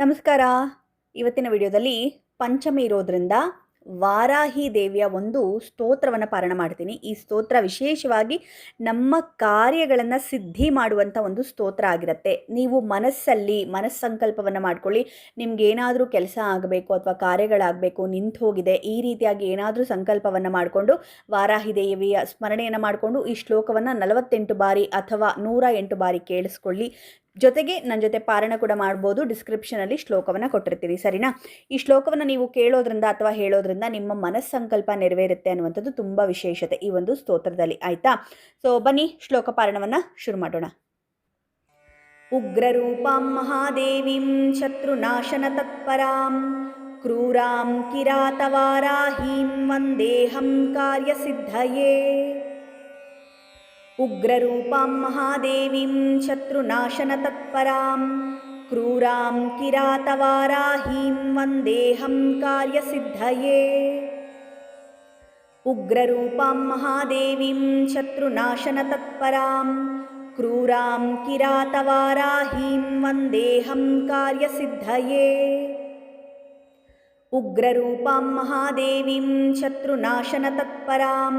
ನಮಸ್ಕಾರ. ಇವತ್ತಿನ ವಿಡಿಯೋದಲ್ಲಿ ಪಂಚಮಿ ಇರೋದ್ರಿಂದ ವಾರಾಹಿ ದೇವಿಯ ಒಂದು ಸ್ತೋತ್ರವನ್ನು ಪಾರಾಯಣ ಮಾಡ್ತೀನಿ. ಈ ಸ್ತೋತ್ರ ವಿಶೇಷವಾಗಿ ನಮ್ಮ ಕಾರ್ಯಗಳನ್ನು ಸಿದ್ಧಿ ಮಾಡುವಂಥ ಒಂದು ಸ್ತೋತ್ರ ಆಗಿರುತ್ತೆ. ನೀವು ಮನಸ್ಸಂಕಲ್ಪವನ್ನು ಮಾಡ್ಕೊಳ್ಳಿ. ನಿಮ್ಗೇನಾದರೂ ಕೆಲಸ ಆಗಬೇಕು ಅಥವಾ ಕಾರ್ಯಗಳಾಗಬೇಕು, ನಿಂತು ಹೋಗಿದೆ, ಈ ರೀತಿಯಾಗಿ ಏನಾದರೂ ಸಂಕಲ್ಪವನ್ನು ಮಾಡಿಕೊಂಡು ವಾರಾಹಿ ದೇವಿಯ ಸ್ಮರಣೆಯನ್ನು ಮಾಡಿಕೊಂಡು ಈ ಶ್ಲೋಕವನ್ನು 48 ಬಾರಿ ಅಥವಾ 108 ಬಾರಿ ಕೇಳಿಸ್ಕೊಳ್ಳಿ. ಜೊತೆಗೆ ನನ್ನ ಜೊತೆ ಪಾರಾಯಣ ಕೂಡ ಮಾಡ್ಬೋದು. ಡಿಸ್ಕ್ರಿಪ್ಷನಲ್ಲಿ ಶ್ಲೋಕವನ್ನು ಕೊಟ್ಟಿರ್ತೀವಿ, ಸರಿನಾ? ಈ ಶ್ಲೋಕವನ್ನು ನೀವು ಕೇಳೋದ್ರಿಂದ ಅಥವಾ ಹೇಳೋದ್ರಿಂದ ನಿಮ್ಮ ಮನಸ್ಸಂಕಲ್ಪ ನೆರವೇರುತ್ತೆ ಅನ್ನುವಂಥದ್ದು ತುಂಬ ವಿಶೇಷತೆ ಈ ಒಂದು ಸ್ತೋತ್ರದಲ್ಲಿ, ಆಯಿತಾ? ಸೊ ಬನ್ನಿ ಶ್ಲೋಕ ಪಾರಾಯಣವನ್ನು ಶುರು ಮಾಡೋಣ. ಉಗ್ರರೂಪಾಂ ಮಹಾದೇವೀಂ ಶತ್ರುನಾಶನ ತತ್ಪರಾಂ ಕ್ರೂರಾಂ ಕಿರಾತವಾರಾಹೀಂ ವಂದೇಹಂ ಕಾರ್ಯಸಿದ್ಧಯೇ. ಉಗ್ರರೂಪಾಂ ಮಹಾದೇವೀಂ ಶತ್ರುನಾಶನ ತತ್ಪರಾಂ ಕ್ರೂರಾಂ ಕಿರಾತವಾರಾಹೀಂ ವಂದೇಹಂ ಕಾರ್ಯಸಿದ್ಧಯೇ. ಉಗ್ರರೂಪಾಂ ಮಹಾದೇವೀಂ ಶತ್ರುನಾಶನ ತತ್ಪರಾಂ ಕ್ರೂರಾಂ ಕಿರಾತವಾರಾಹೀಂ ವಂದೇಹಂ ಕಾರ್ಯಸಿದ್ಧಯೇ. ಉಗ್ರರೂಪಾಂ ಮಹಾದೇವೀಂ ಶತ್ರುನಾಶನ ತತ್ಪರಾಂ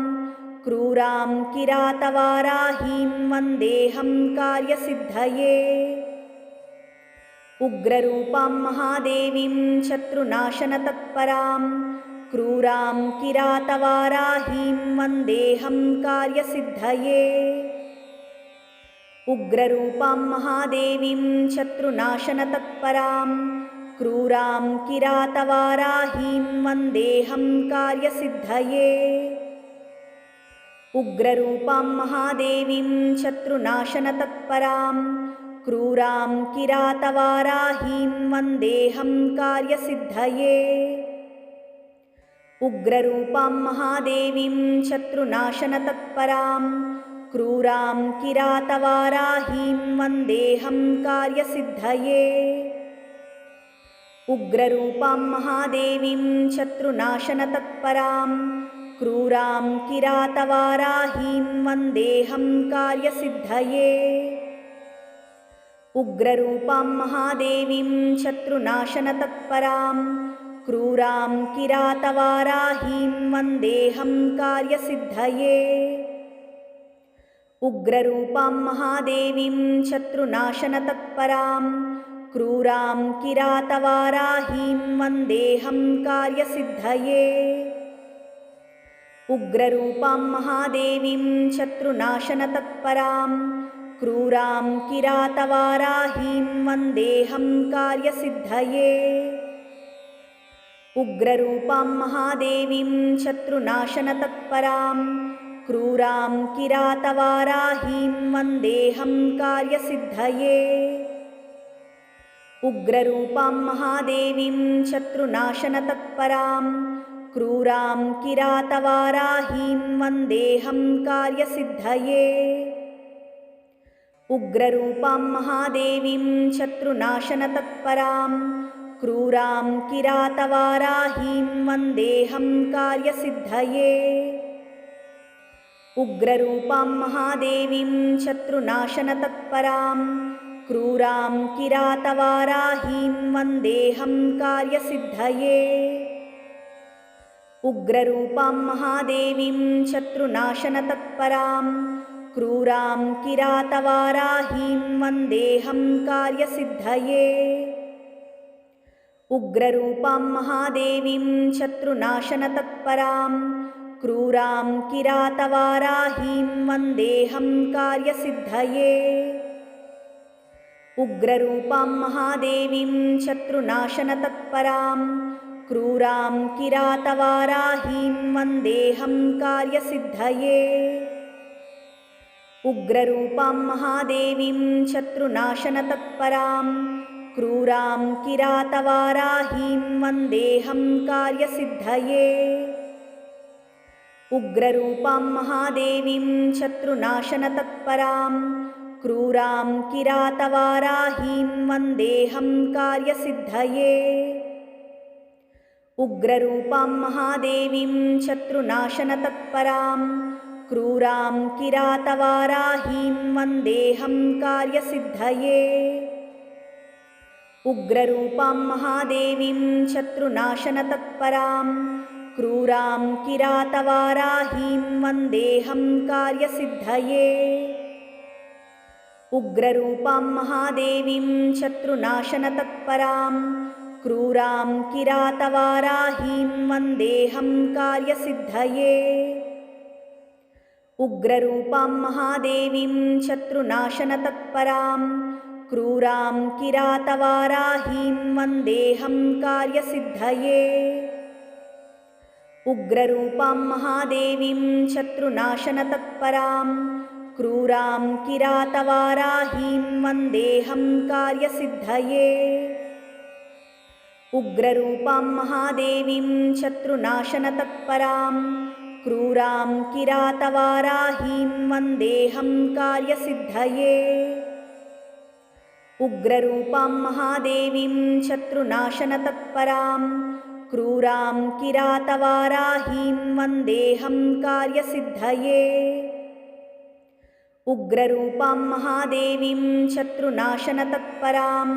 ಕ್ರೂರಾಂ ಕಿರಾತವಾರಾಹೀಂ ವಂದೇಹಂ ಕಾರ್ಯಸಿದ್ಧಯೇ. ಉಗ್ರರೂಪಾಂ ಮಹಾದೇವೀಂ ಶತ್ರುನಾಶನ ತತ್ಪರಾಂ ಕ್ರೂರಾಂ ಕಿರಾತವಾರಾಹೀಂ ವಂದೇಹಂ ಕಾರ್ಯಸಿದ್ಧಯೇ. ಉಗ್ರರೂಪಾಂ ಮಹಾದೇವೀಂ ಶತ್ರುನಾಶನ ತತ್ಪರಾಂ ಕ್ರೂರಾಂ ಕಿರಾತವಾರಾಹೀಂ ವಂದೇಹಂ ಕಾರ್ಯಸಿದ್ಧಯೇ. ಉಗ್ರರೂಪಾಂ ಮಹಾದೇವೀಂ ಶತ್ರುನಾಶನ ತತ್ಪರಾಂ ಕ್ರೂರಾಂ ಕಿರಾತವಾರಾಹೀಂ ವಂದೇಹಂ ಕಾರ್ಯಸಿದ್ಧಯೇ. ಉಗ್ರರೂಪಾಂ ಮಹಾದೇವೀಂ ಶತ್ರುನಾಶನ ತತ್ಪರಾಂ ಕ್ರೂರಾಂ ಕಿರಾತವಾರಾಹೀಂ ವಂದೇಹಂ ಕಾರ್ಯಸಿದ್ಧಯೇ. ಉಗ್ರರೂಪಾಂ ಮಹಾದೇವೀಂ ಶತ್ರುನಾಶನ ತತ್ಪರಾಂ ಕ್ರೂರಾಂ ಕಿರಾತವಾರಾಹೀಂ ವಂದೇಹಂ ಕಾರ್ಯಸಿದ್ಧಯೇ. ಉಗ್ರರೂಪಾಂ ಮಹಾದೇವೀಂ ಶತ್ರುನಾಶನ ತತ್ಪರಾಂ ಕ್ರೂರಾಂ ಕಿರಾತವಾರಾಹೀಂ ವಂದೇಹಂ ಕಾರ್ಯಸಿದ್ಧಯೇ. ಉಗ್ರರೂಪಾಂ ಮಹಾದೇವೀಂ ಶತ್ರುನಾಶನ ತತ್ಪರಾಂ ಕ್ರೂರಾಂ ಕಿರಾತವಾರಾಹೀಂ ವಂದೇಹಂ ಕಾರ್ಯಸಿದ್ಧಯೇ. ಉಗ್ರರೂಪಾಂ ಮಹಾದೇವೀಂ ಶತ್ರುನಾಶನ ತತ್ಪರಾಂ ಕ್ರೂರಾಂ ಕಿರಾತವಾರಾಹೀಂ ವಂದೇಹಂ ಕಾರ್ಯಸಿದ್ಧಯೇ. ಉಗ್ರರೂಪಾಂ ಮಹಾದೇವೀಂ ಶತ್ರುನಾಶನ ತತ್ಪರಾಂ ಕ್ರೂರಾಂ ಕಿರಾತವಾರಾಹೀಂ ವಂದೇಹಂ ಕಾರ್ಯಸಿದ್ಧಯೇ. ಉಗ್ರರೂಪಾಂ ಮಹಾದೇವೀಂ ಶತ್ರುನಾಶನ ತತ್ಪರಾಂ ಕ್ರೂರಾಂ ಕಿರಾತವಾರಾಹೀಂ ವಂದೇಹಂ ಕಾರ್ಯಸಿದ್ಧಯೇ. ಉಗ್ರರೂಪಾಂ ಮಹಾದೇವೀಂ ಶತ್ರುನಾಶನ ತತ್ಪರಾಂ ಕ್ರೂರಾಂ ಕಿರಾತವಾರಾಹೀಂ ವಂದೇಹಂ ಕಾರ್ಯಸಿದ್ಧಯೇ. ಉಗ್ರರೂಪಾಂ ಮಹಾದೇವೀಂ ಶತ್ರುನಾಶನ ತತ್ಪರಾಂ ಕ್ರೂರಾಂ ಕಿರಾತವಾರಾಹೀಂ ವಂದೇಹಂ ಕಾರ್ಯಸಿದ್ಧಯೇ. ಉಗ್ರರೂಪಾಂ ಮಹಾದೇವೀಂ ಶತ್ರುನಾಶನ ತತ್ಪರಾಂ ಕ್ರೂರಾಂ ಕಿರಾತವಾರಾಹೀಂ ವಂದೇಹಂ ಕಾರ್ಯಸಿದ್ಧಯೇ. ಉಗ್ರರೂಪಾಂ ಮಹಾದೇವೀಂ ಶತ್ರುನಾಶನ ತತ್ಪರಾಂ ಕ್ರೂರಾಂ ಕಿರಾತವಾರಾಹೀಂ ವಂದೇಹಂ ಕಾರ್ಯಸಿದ್ಧಯೇ. ಉಗ್ರರೂಪಾಂ ಮಹಾದೇವೀಂ ಶತ್ರುನಾಶನ ತತ್ಪರಾಂ ಕ್ರೂರಾಂ ಕಿರಾತವಾರಾಹೀಂ ವಂದೇಹಂ ಕಾರ್ಯಸಿದ್ಧಯೇ. ಉಗ್ರರೂಪಾಂ ಮಹಾದೇವೀಂ ಶತ್ರುನಾಶನ ತತ್ಪರಾಂ ಕ್ರೂರಾಂ ಕಿರಾತವಾರಾಹೀಂ ವಂದೇಹಂ ಕಾರ್ಯಸಿದ್ಧಯೇ. ಉಗ್ರರೂಪಾಂ ಮಹಾದೇವೀಂ ಶತ್ರುನಾಶನ ತತ್ಪರಾಂ ಕ್ರೂರಾಂ ಕಿರಾತವಾರಾಹೀಂ ವಂದೇಹಂ ಕಾರ್ಯಸಿದ್ಧಯೇ. ಉಗ್ರರೂಪಾಂ ಮಹಾದೇವೀಂ ಶತ್ರುನಾಶನ ತತ್ಪರಾಂ ಕ್ರೂರಾಂ ಕಿರಾತವಾರಾಹೀಂ ವಂದೇಹಂ ಕಾರ್ಯಸಿದ್ಧಯೇ. उग्ररूपां महादेवीं शत्रुनाशनतत्परां क्रूरां किरातवाराहीं वन्देऽहं कार्यसिद्धये। उग्ररूपां महादेवीं शत्रुनाशनतत्परां क्रूरां किरातवाराहीं वन्देऽहं कार्यसिद्धये। उग्ररूपां महादेवीं शत्रुनाशनतत्परां क्रूरां किरातवाराहीं वन्देऽहं कार्यसिद्धये। उग्ररूपां महादेवीं शत्रुनाशनतत्परां क्रूरां किरातवाराहीं वन्देऽहं कार्यसिद्धये। उग्ररूपां महादेवीं शत्रुनाशनतत्परां क्रूरां किरातवाराहीं वन्देऽहं कार्यसिद्धये। उग्ररूपां महादेवीं शत्रुनाशनतत्परां क्रूरां किरातवाराहीं वन्देऽहं कार्यसिद्धये। उग्ररूपां महादेवीं शत्रुनाशनतत्परां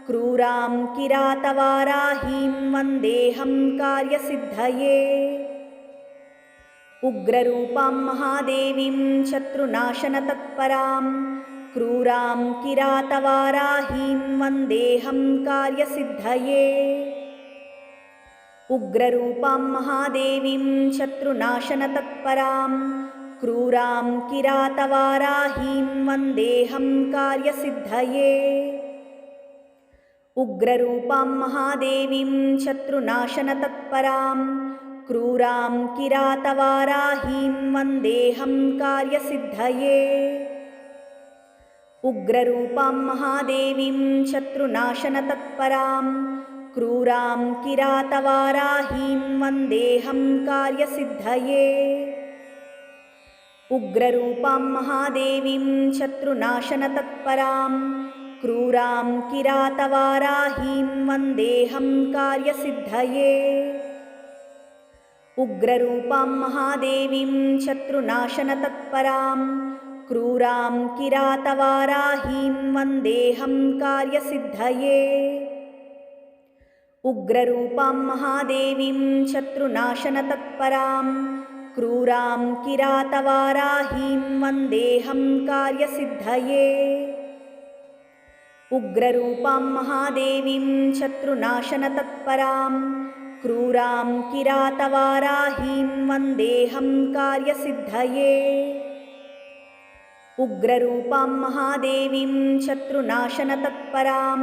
क्रूरां किरातवाराहीं वन्देऽहं कार्यसिद्धये। उग्ररूपां महादेवीं शत्रुनाशनतत्परां क्रूरां किरातवाराहीं वन्देऽहं कार्यसिद्धये। उग्ररूपां महादेवीं शत्रुनाशनतत्परां क्रूरां किरातवाराहीं वन्देऽहं कार्यसिद्धये। उग्ररूपां महादेवीं शत्रुनाशनतत्परां क्रूरां किरातवाराहीं वन्देऽहं कार्यसिद्धये। उग्ररूपां महादेवीं शत्रुनाशनतत्परां क्रूरां किरातवाराहीं वन्देऽहं कार्यसिद्धये। उग्ररूपां महादेवीं शत्रुनाशनतत्परां क्रूरां किरातवाराहीं वन्देऽहं कार्यसिद्धये। उग्ररूपां महादेवीं शत्रुनाशनतत्परां क्रूरां किरातवाराहीं वन्देऽहं कार्यसिद्धये। उग्ररूपां महादेवीं शत्रुनाशनतत्परां क्रूरां किरातवाराहीं वन्देऽहं कार्यसिद्धये। उग्ररूपां महादेवीं शत्रुनाशनतत्परां क्रूरां किरातवाराहीं वन्देऽहं कार्यसिद्धये। उग्ररूपां महादेवीं शत्रुनाशनतत्परां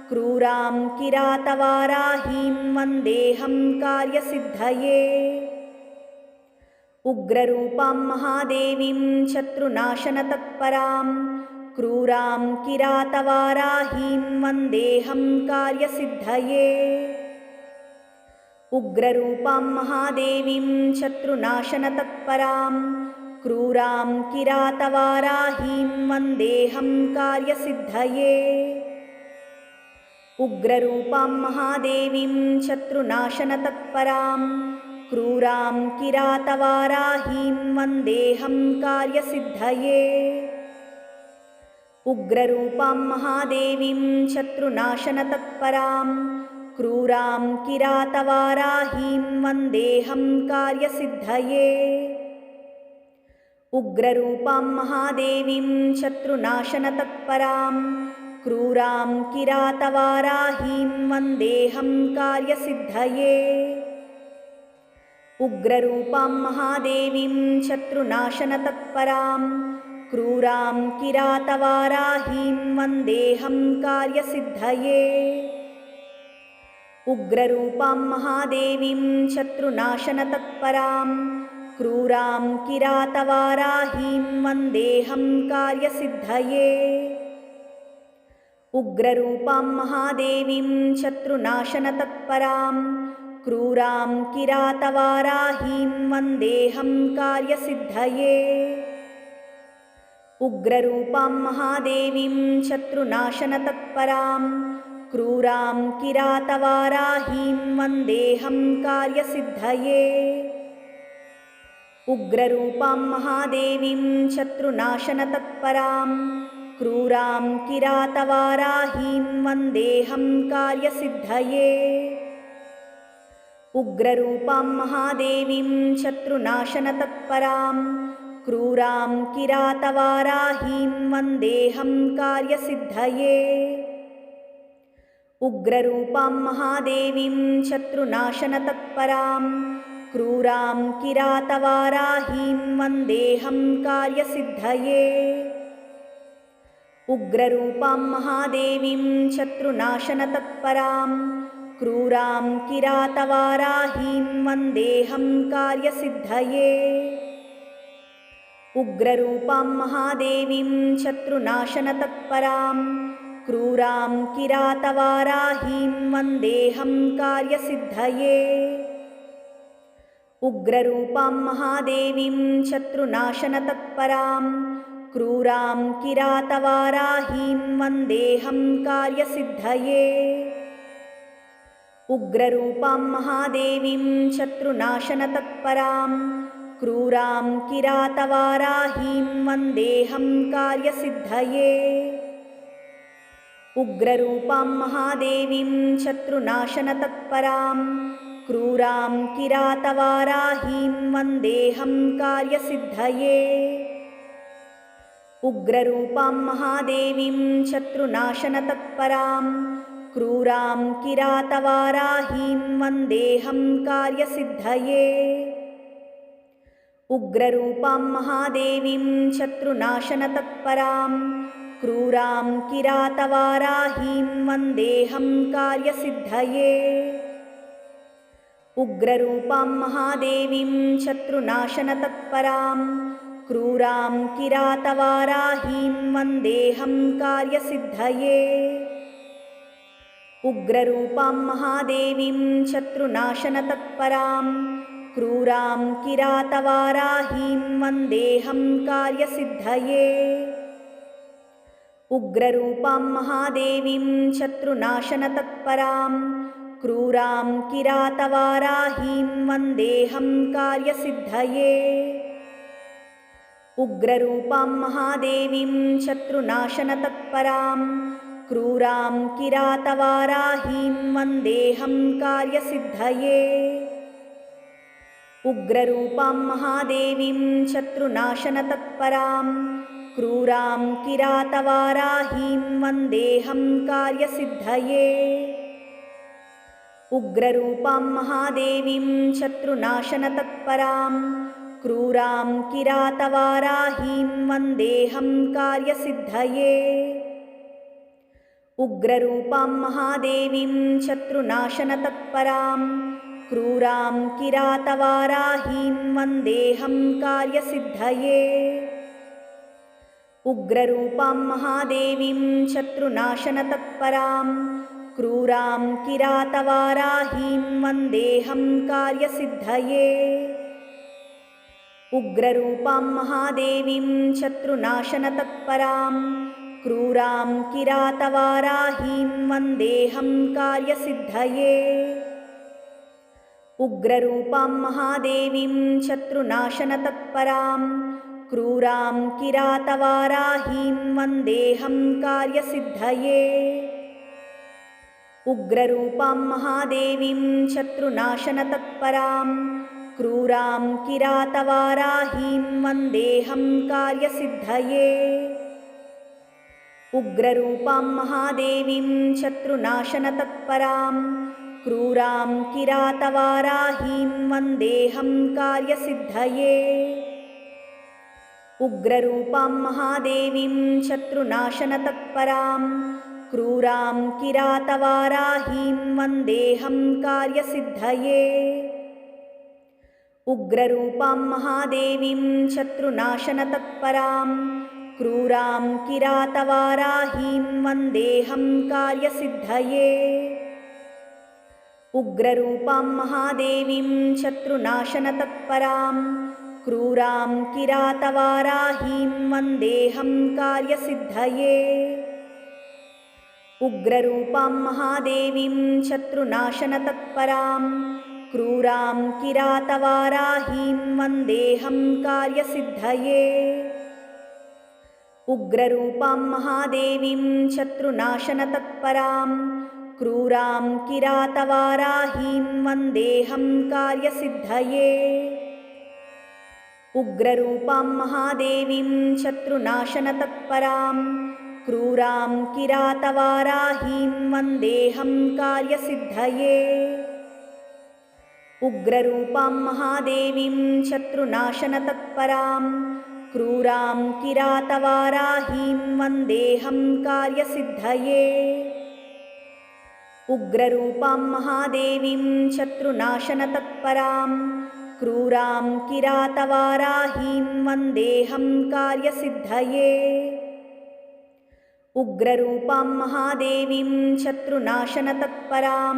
क्रूरां किरातवाराहीं वन्देऽहं कार्यसिद्धये। उग्ररूपां महादेवीं शत्रुनाशनतत्परां क्रूरां किरातवाराहीं वन्देऽहं कार्यसिद्धये। उग्ररूपां महादेवीं शत्रुनाशनतत्परां क्रूरां किरातवाराहीं वन्देऽहं कार्यसिद्धये। उग्ररूपां महादेवीं शत्रुनाशनतत्परां क्रूरां किरातवाराहीं वन्देऽहं कार्यसिद्धये। उग्ररूपां महादेवीं शत्रुनाशनतत्परां क्रूरां किरातवाराहीं वन्देऽहं कार्यसिद्धये। उग्ररूपां महादेवीं शत्रुनाशनतत्परां क्रूरां किरातवाराहीं वन्देऽहं कार्यसिद्धये। उग्ररूपां महादेवीं शत्रुनाशनतत्परां क्रूरां किरातवाराहीं वन्देऽहं कार्यसिद्धये। उग्ररूपां महादेवीं शत्रुनाशनतत्परां क्रूरां किरातवाराहीं वन्देऽहं कार्यसिद्धये। उग्ररूपां महादेवीं शत्रुनाशनतत्परां क्रूरां किरातवाराहीं वन्देऽहं कार्यसिद्धये। उग्ररूपां महादेवीं शत्रुनाशनतत्परां क्रूरां किरातवाराहीं वन्देऽहं कार्यसिद्धये। उग्ररूपां महादेवीं शत्रुनाशनतत्परां क्रूरां किरातवाराहीं वन्देऽहं कार्यसिद्धये उग्ररूपां महादेवीं शत्रुनाशनतत्परां क्रूरां किरातवाराहीं वन्देऽहं कार्यसिद्धये उग्ररूपां महादेवीं शत्रुनाशनतत्परां क्रूरां किरातवाराहीं वन्देऽहं कार्यसिद्धये उग्ररूपां महादेवीं शत्रुनाशनतत्परां क्रूरां किरातवाराहीं वन्देऽहं कार्यसिद्धये उग्ररूपां महादेवीं शत्रुनाशनतत्परां क्रूरां किरातवाराहीं वन्देऽहं कार्यसिद्धये उग्ररूपां महादेवीं शत्रुनाशनतत्परां क्रूरां किरातवाराहीं वन्देऽहं कार्यसिद्धये उग्ररूपां महादेवीं शत्रुनाशनतत्परां क्रूरां किरातवाराहीं वन्देऽहं कार्यसिद्धये उग्ररूपां महादेवीं शत्रुनाशनतत्परां क्रूरां किरातवाराहीं वन्देऽहं कार्यसिद्धये उग्ररूपां महादेवीं शत्रुनाशनतत्परां क्रूरां किरातवाराहीं वन्देऽहं कार्यसिद्धये उग्ररूपां महादेवीं शत्रुनाशनतत्परां क्रूरां किरातवाराहीं वन्देऽहं कार्यसिद्धये उग्ररूपां महादेवीं शत्रुनाशनतत्परां क्रूरां किरातवाराहीं वन्देऽहं कार्यसिद्धये उग्ररूपां महादेवीं शत्रुनाशनतत्परां क्रूरां किरातवाराहीं वन्देऽहं कार्यसिद्धये उग्ररूपां महादेवीं शत्रुनाशनतत्परां क्रूरां किरातवाराहीं वन्देऽहं कार्यसिद्धये उग्ररूपां महादेवीं शत्रुनाशनतत्परां क्रूरां किरातवाराहीं वन्देऽहं कार्यसिद्धये उग्ररूपां महादेवीं शत्रुनाशनतत्परां क्रूरां किरातवाराहीं वन्देऽहं कार्यसिद्धये उग्ररूपां महादेवीं शत्रुनाशनतत्परां क्रूरां किरातवाराहीं वन्देऽहं कार्यसिद्धये उग्ररूपां महादेवीं शत्रुनाशनतत्परां क्रूरां किरातवाराहीं वन्देऽहं कार्यसिद्धये उग्ररूपां महादेवीं शत्रुनाशनतत्परां क्रूरां किरातवाराहीं वन्देऽहं कार्यसिद्धये उग्ररूपां महादेवीं शत्रुनाशनतत्परां क्रूरां किरातवाराहीं वन्देऽहं कार्यसिद्धये उग्ररूपां महादेवीं शत्रुनाशनतत्परां क्रूरां किरातवाराहीं वन्देऽहं कार्यसिद्धये उग्ररूपां महादेवीं शत्रुनाशनतत्परां क्रूरां किरातवाराहीं वन्देऽहं कार्यसिद्धये उग्ररूपां महादेवीं शत्रुनाशनतत्परां क्रूरां किरातवाराहीं वन्देऽहं कार्यसिद्धये उग्ररूपां महादेवीं शत्रुनाशनतत्परां क्रूरां किरातवाराहीं वन्देऽहं कार्यसिद्धये उग्ररूपां महादेवीं शत्रुनाशनतत्परां क्रूरां किरातवाराहीं वन्देऽहं कार्यसिद्धये उग्ररूपां महादेवीं शत्रुनाशनतत्परां क्रूरां किरातवाराहीं वन्देऽहं कार्यसिद्धये उग्ररूपां महादेवीं शत्रुनाशनतत्परां क्रूरां किरातवाराहीं वन्देऽहं कार्यसिद्धये उग्ररूपां महादेवीं शत्रुनाशनतत्परां क्रूरां किरातवाराहीं वन्देऽहं कार्यसिद्धये। उग्ररूपां महादेवीं शत्रुनाशनतत्परां क्रूरां किरातवाराहीं वन्देऽहं कार्यसिद्धये। उग्ररूपां महादेवीं शत्रुनाशनतत्परां क्रूरां किरातवाराहीं वन्देऽहं कार्यसिद्धये। उग्ररूपां महादेवीं शत्रुनाशनतत्परां क्रूरां किरातवाराहीं वन्देऽहं कार्यसिद्धये। उग्ररूपां महादेवीं शत्रुनाशनतत्परां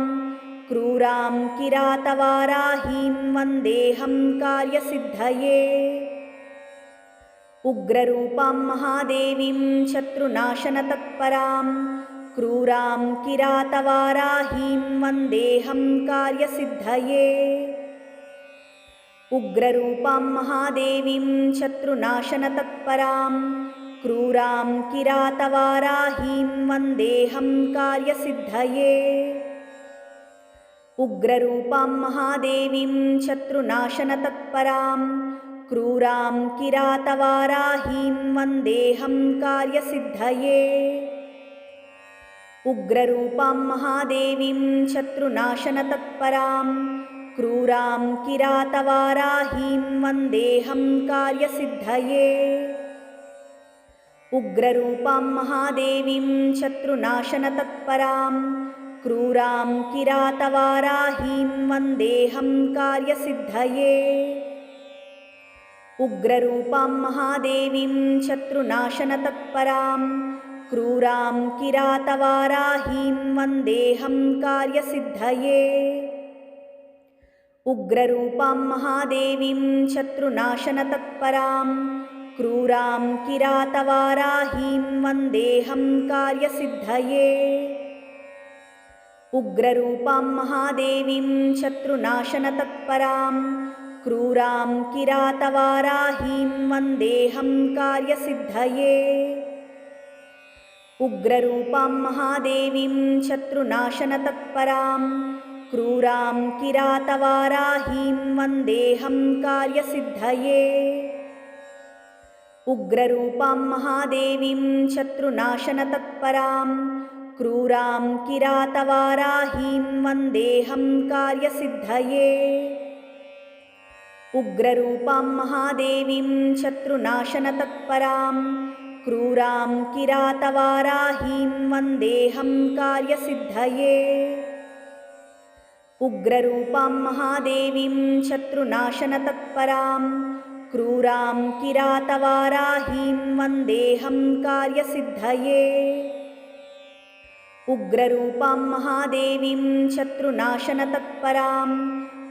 क्रूरां किरातवाराहीं वन्देऽहं कार्यसिद्धये। उग्ररूपां महादेवीं शत्रुनाशनतत्परां क्रूरां किरातवाराहीं वन्देऽहं कार्यसिद्धये। उग्ररूपां महादेवीं शत्रुनाशनतत्परां क्रूरां किरातवाराहीं वन्देऽहं कार्यसिद्धये। उग्ररूपां महादेवीं शत्रुनाशनतत्परां क्रूरां किरातवाराहीं वन्देऽहं कार्यसिद्धये। उग्ररूपां महादेवीं शत्रुनाशनतत्परां क्रूरां किरातवाराहीं वन्देऽहं कार्यसिद्धये। उग्ररूपां महादेवीं शत्रुनाशनतत्परां क्रूरां किरातवाराहीं वन्देऽहं कार्यसिद्धये। उग्ररूपां महादेवीं शत्रुनाशनतत्परां क्रूरां किरातवाराहीं वन्देऽहं कार्यसिद्धये। उग्ररूपां महादेवीं शत्रुनाशनतत्परां क्रूरां किरातवाराहीं वन्देऽहं कार्यसिद्धये। उग्ररूपां महादेवीं शत्रुनाशनतत्परां क्रूरां किरातवाराहीं वन्देऽहं कार्यसिद्धये। उग्ररूपां महादेवीं शत्रुनाशनतत्परां क्रूरां किरातवाराहीं वन्देऽहं कार्यसिद्धये। उग्ररूपां महादेवीं शत्रुनाशनतत्परां क्रूरां किरातवाराहीं वन्देऽहं कार्यसिद्धये। उग्ररूपां महादेवीं शत्रुनाशनतत्परां क्रूरां किरातवाराहीं वन्देऽहं कार्यसिद्धये। उग्ररूपां महादेवीं शत्रुनाशनतत्परां क्रूरां किरातवाराहीं वन्देऽहं कार्यसिद्धये। उग्ररूपां महादेवीं शत्रुनाशनतत्परां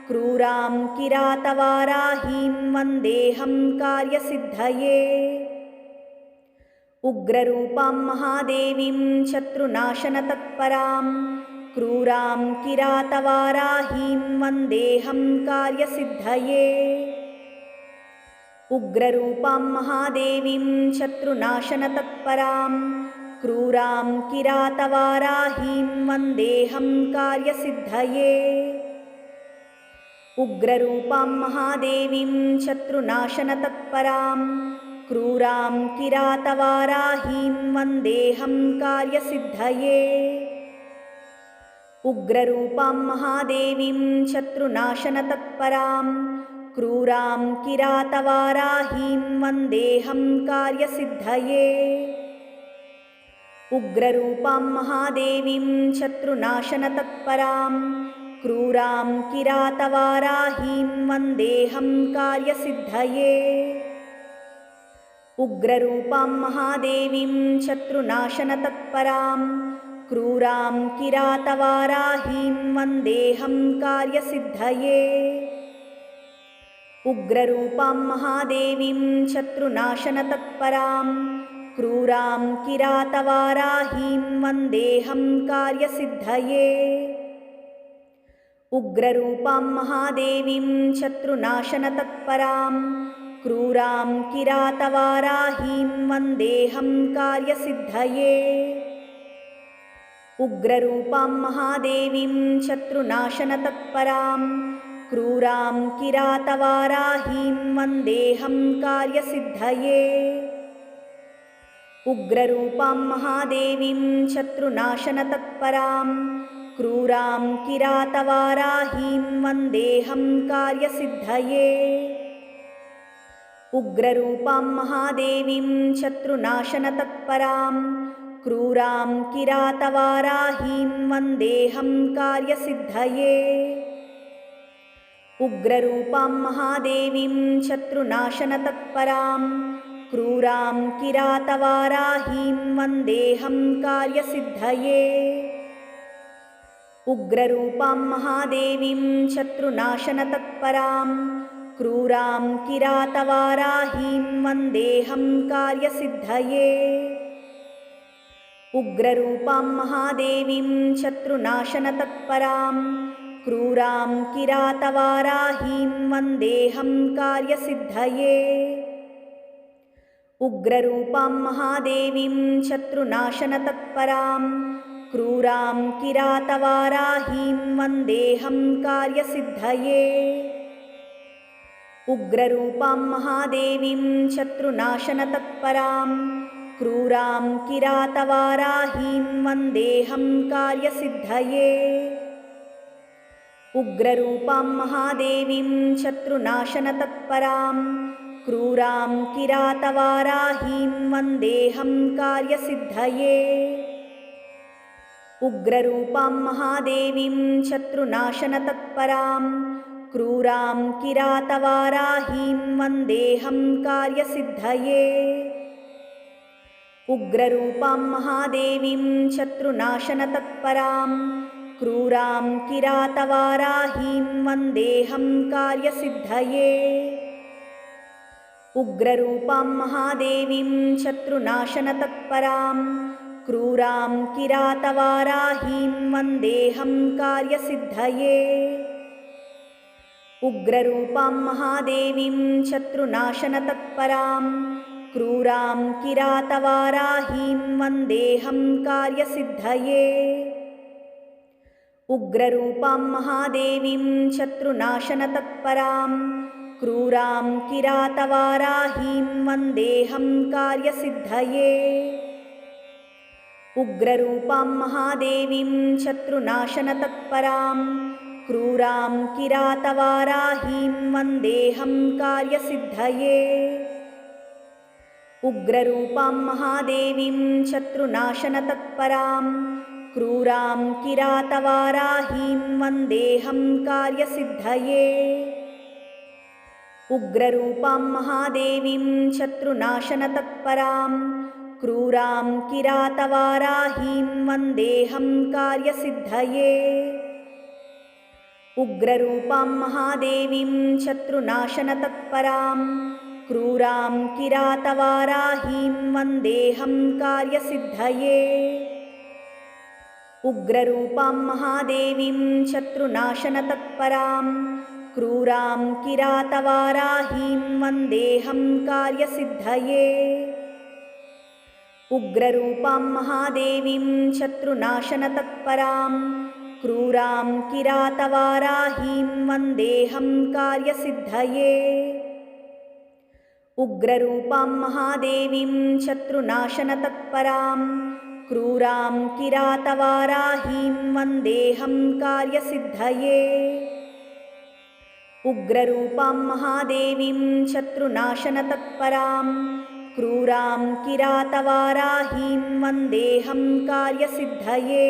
क्रूरां किरातवाराहीं वन्देऽहं कार्यसिद्धये। उग्ररूपां महादेवीं शत्रुनाशनतत्परां क्रूरां किरातवाराहीं वन्देऽहं कार्यसिद्धये। उग्ररूपां महादेवीं शत्रुनाशनतत्परां क्रूरां किरातवाराहीं वन्देऽहं कार्यसिद्धये। उग्ररूपां महादेवीं शत्रुनाशनतत्परां क्रूरां किरातवाराहीं वन्देऽहं कार्यसिद्धये। उग्ररूपां महादेवीं शत्रुनाशनतत्परां क्रूरां किरातवाराहीं वन्देऽहं कार्यसिद्धये। उग्ररूपां महादेवीं शत्रुनाशनतत्परां क्रूरां किरातवाराहीं वन्देऽहं कार्यसिद्धये। उग्ररूपां महादेवीं शत्रुनाशनतत्परां क्रूरां किरातवाराहीं वन्देऽहं कार्यसिद्धये। उग्ररूपां महादेवीं शत्रुनाशनतत्परां क्रूरां किरातवाराहीं वन्देऽहं कार्यसिद्धये। उग्ररूपां महादेवीं शत्रुनाशनतत्परां क्रूरां किरातवाराहीं वन्देऽहं कार्यसिद्धये। उग्ररूपां महादेवीं शत्रुनाशनतत्परां क्रूरां किरातवाराहीं वन्देऽहं कार्यसिद्धये। उग्ररूपां महादेवीं शत्रुनाशनतत्परां क्रूरां किरातवाराहीं वन्देऽहं कार्यसिद्धये। उग्ररूपां महादेवीं शत्रुनाशनतत्परां क्रूरां किरातवाराहीं वन्देऽहं कार्यसिद्धये। उग्ररूपां महादेवीं शत्रुनाशनतत्परां क्रूरां किरातवाराहीं वन्देऽहं कार्यसिद्धये। उग्ररूपां महादेवीं शत्रुनाशनतत्परां क्रूरां किरातवाराहीं वन्देऽहं कार्यसिद्धये। उग्ररूपां महादेवीं शत्रुनाशनतत्परां क्रूरां किरातवाराहीं वन्देऽहं कार्यसिद्धये। उग्ररूपां महादेवीं शत्रुनाशनतत्परां क्रूरां किरातवाराहीं वन्देऽहं कार्यसिद्धये। उग्ररूपां महादेवीं शत्रुनाशनतत्परां क्रूरां किरातवाराहीं वन्देऽहं कार्यसिद्धये। उग्ररूपां महादेवीं शत्रुनाशनतत्परां क्रूरां किरातवाराहीं वन्देऽहं कार्यसिद्धये। उग्ररूपां महादेवीं शत्रुनाशनतत्परां क्रूरां किरातवाराहीं वन्देऽहं कार्यसिद्धये। उग्ररूपां महादेवीं शत्रुनाशनतत्परां क्रूरां किरातवाराहीं वन्देऽहं कार्यसिद्धये। उग्ररूपां महादेवीं शत्रुनाशनतत्परां क्रूरां किरातवाराहीं वन्देऽहं कार्यसिद्धये। उग्ररूपां महादेवीं शत्रुनाशनतत्परां क्रूरां किरातवाराहीं वन्देऽहं कार्यसिद्धये। उग्ररूपां महादेवीं शत्रुनाशनतत्परां क्रूरां किरातवाराहीं वन्देऽहं कार्यसिद्धये। उग्ररूपां महादेवीं शत्रुनाशनतत्परां क्रूरां किरातवाराहीं वन्देऽहं कार्यसिद्धये। उग्ररूपां महादेवीं शत्रुनाशनतत्परां क्रूरां किरातवाराहीं वन्देऽहं कार्यसिद्धये। उग्ररूपां महादेवीं शत्रुनाशनतत्परां क्रूरां किरातवाराहीं वन्देऽहं कार्यसिद्धये। उग्ररूपां महादेवीं शत्रुनाशनतत्परां क्रूरां किरातवाराहीं वन्देऽहं कार्यसिद्धये। उग्ररूपां महादेवीं शत्रुनाशनतत्परां क्रूरां किरातवाराहीं वन्देऽहं कार्यसिद्धये। उग्ररूपां महादेवीं शत्रुनाशनतत्परां क्रूरां किरातवाराहीं वन्देऽहं कार्यसिद्धये। उग्ररूपां महादेवीं शत्रुनाशनतत्परां क्रूरां किरातवाराहीं वन्देऽहं कार्यसिद्धये। उग्ररूपां महादेवीं शत्रुनाशनतत्परां क्रूरां किरातवाराहीं वन्देऽहं कार्यसिद्धये।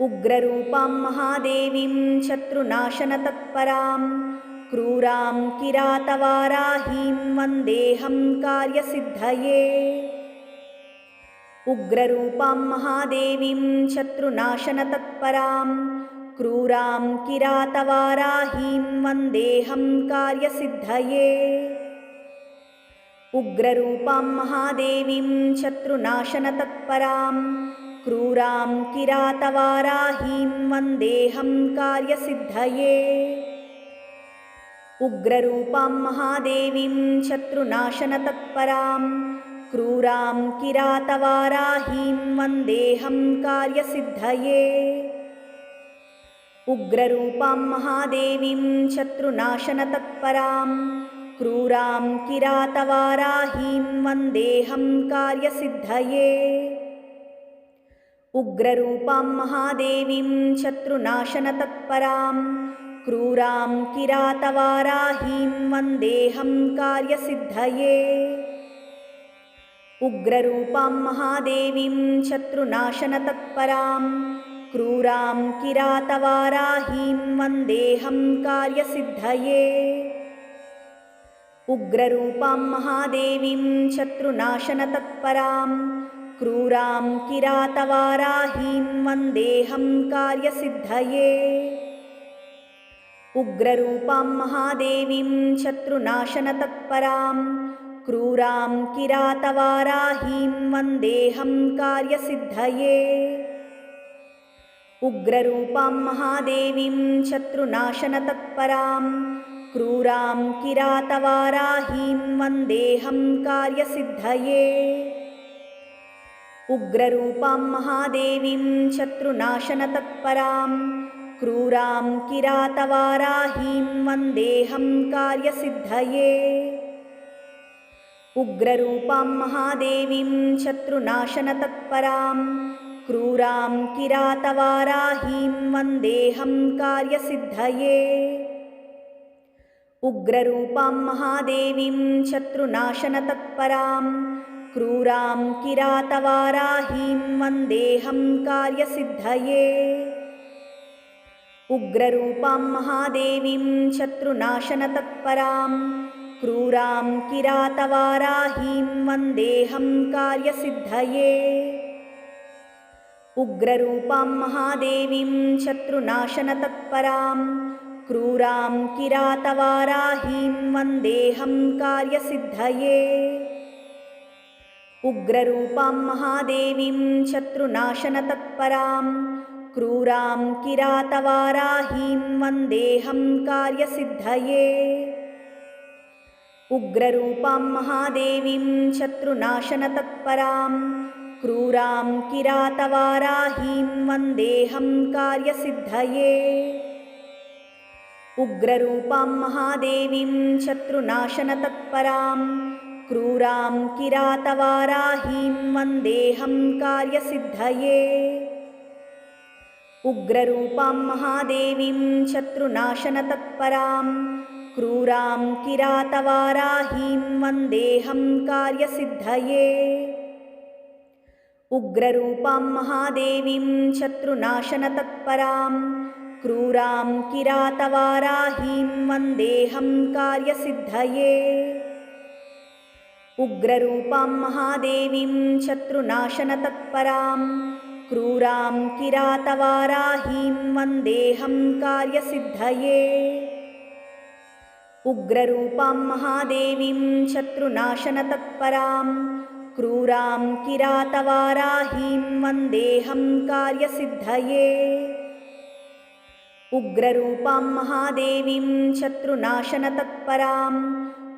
उग्ररूपां महादेवीं शत्रुनाशनतत्परां क्रूरां किरातवाराहीं वन्देऽहं कार्यसिद्धये। उग्ररूपां महादेवीं शत्रुनाशनतत्परां क्रूरां किरातवाराहीं वन्देऽहं कार्यसिद्धये। उग्ररूपां महादेवीं शत्रुनाशनतत्परां क्रूरां किरातवाराहीं वन्देऽहं कार्यसिद्धये। उग्ररूपां महादेवीं शत्रुनाशनतत्परां क्रूरां किरातवाराहीं वन्देऽहं कार्यसिद्धये। उग्ररूपां महादेवीं शत्रुनाशनतत्परां क्रूरां किरातवाराहीं वन्देऽहं कार्यसिद्धये। उग्ररूपां महादेवीं शत्रुनाशनतत्परां क्रूरां किरातवाराहीं वन्देऽहं कार्यसिद्धये। उग्ररूपां महादेवीं शत्रुनाशनतत्परां क्रूरां किरातवाराहीं वन्देऽहं कार्यसिद्धये। उग्ररूपां महादेवीं शत्रुनाशनतत्परां क्रूरां किरातवाराहीं वन्देऽहं कार्यसिद्धये। उग्ररूपां महादेवीं शत्रुनाशनतत्परां क्रूरां किरातवाराहीं वन्देऽहं कार्यसिद्धये। उग्ररूपां महादेवीं शत्रुनाशनतत्परां क्रूरां किरातवाराहीं वन्देऽहं कार्यसिद्धये। उग्ररूपां महादेवीं शत्रुनाशनतत्परां क्रूरां किरातवाराहीं वन्देऽहं कार्यसिद्धये। उग्ररूपां महादेवीं शत्रुनाशनतत्परां क्रूरां किरातवाराहीं वन्देऽहं कार्यसिद्धये। उग्ररूपां महादेवीं शत्रुनाशनतत्परां क्रूरां किरातवाराहीं वन्देऽहं कार्यसिद्धये। उग्ररूपां महादेवीं शत्रुनाशनतत्परां क्रूरां किरातवाराहीं वन्देऽहं कार्यसिद्धये। उग्ररूपां महादेवीं शत्रुनाशनतत्परां क्रूरां किरातवाराहीं वन्देऽहं कार्यसिद्धये। उग्ररूपां महादेवीं शत्रुनाशनतत्परां क्रूरां किरातवाराहीं वन्देऽहं कार्यसिद्धये। उग्ररूपां महादेवीं शत्रुनाशनतत्परां क्रूरां किरातवाराहीं वन्देऽहं कार्यसिद्धये। उग्ररूपां महादेवीं शत्रुनाशनतत्परां क्रूरां किरातवाराहीं वन्देऽहं कार्यसिद्धये। उग्ररूपां महादेवीं शत्रुनाशनतत्परां क्रूरां किरातवाराहीं वन्देऽहं कार्यसिद्धये। उग्ररूपां महादेवीं शत्रुनाशनतत्परां क्रूरां किरातवाराहीं वन्देऽहं कार्यसिद्धये। उग्ररूपां महादेवीं शत्रुनाशनतत्परां क्रूरां किरातवाराहीं वन्देऽहं कार्यसिद्धये। उग्ररूपां महादेवीं शत्रुनाशनतत्परां क्रूरां किरातवाराहीं वन्देऽहं कार्यसिद्धये। उग्ररूपां महादेवीं शत्रुनाशनतत्परां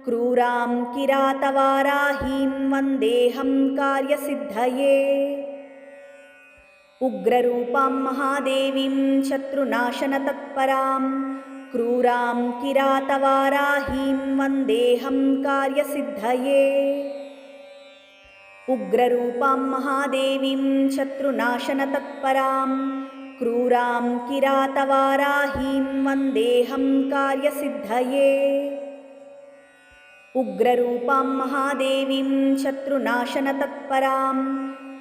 क्रूरां किरातवाराहीं वन्देऽहं कार्यसिद्धये। उग्ररूपां महादेवीं शत्रुनाशनतत्परां क्रूरां किरातवाराहीं वन्देऽहं कार्यसिद्धये। उग्ररूपां महादेवीं शत्रुनाशनतत्परां क्रूरां किरातवाराहीं वन्देऽहं कार्यसिद्धये। उग्ररूपां महादेवीं शत्रुनाशनतत्परां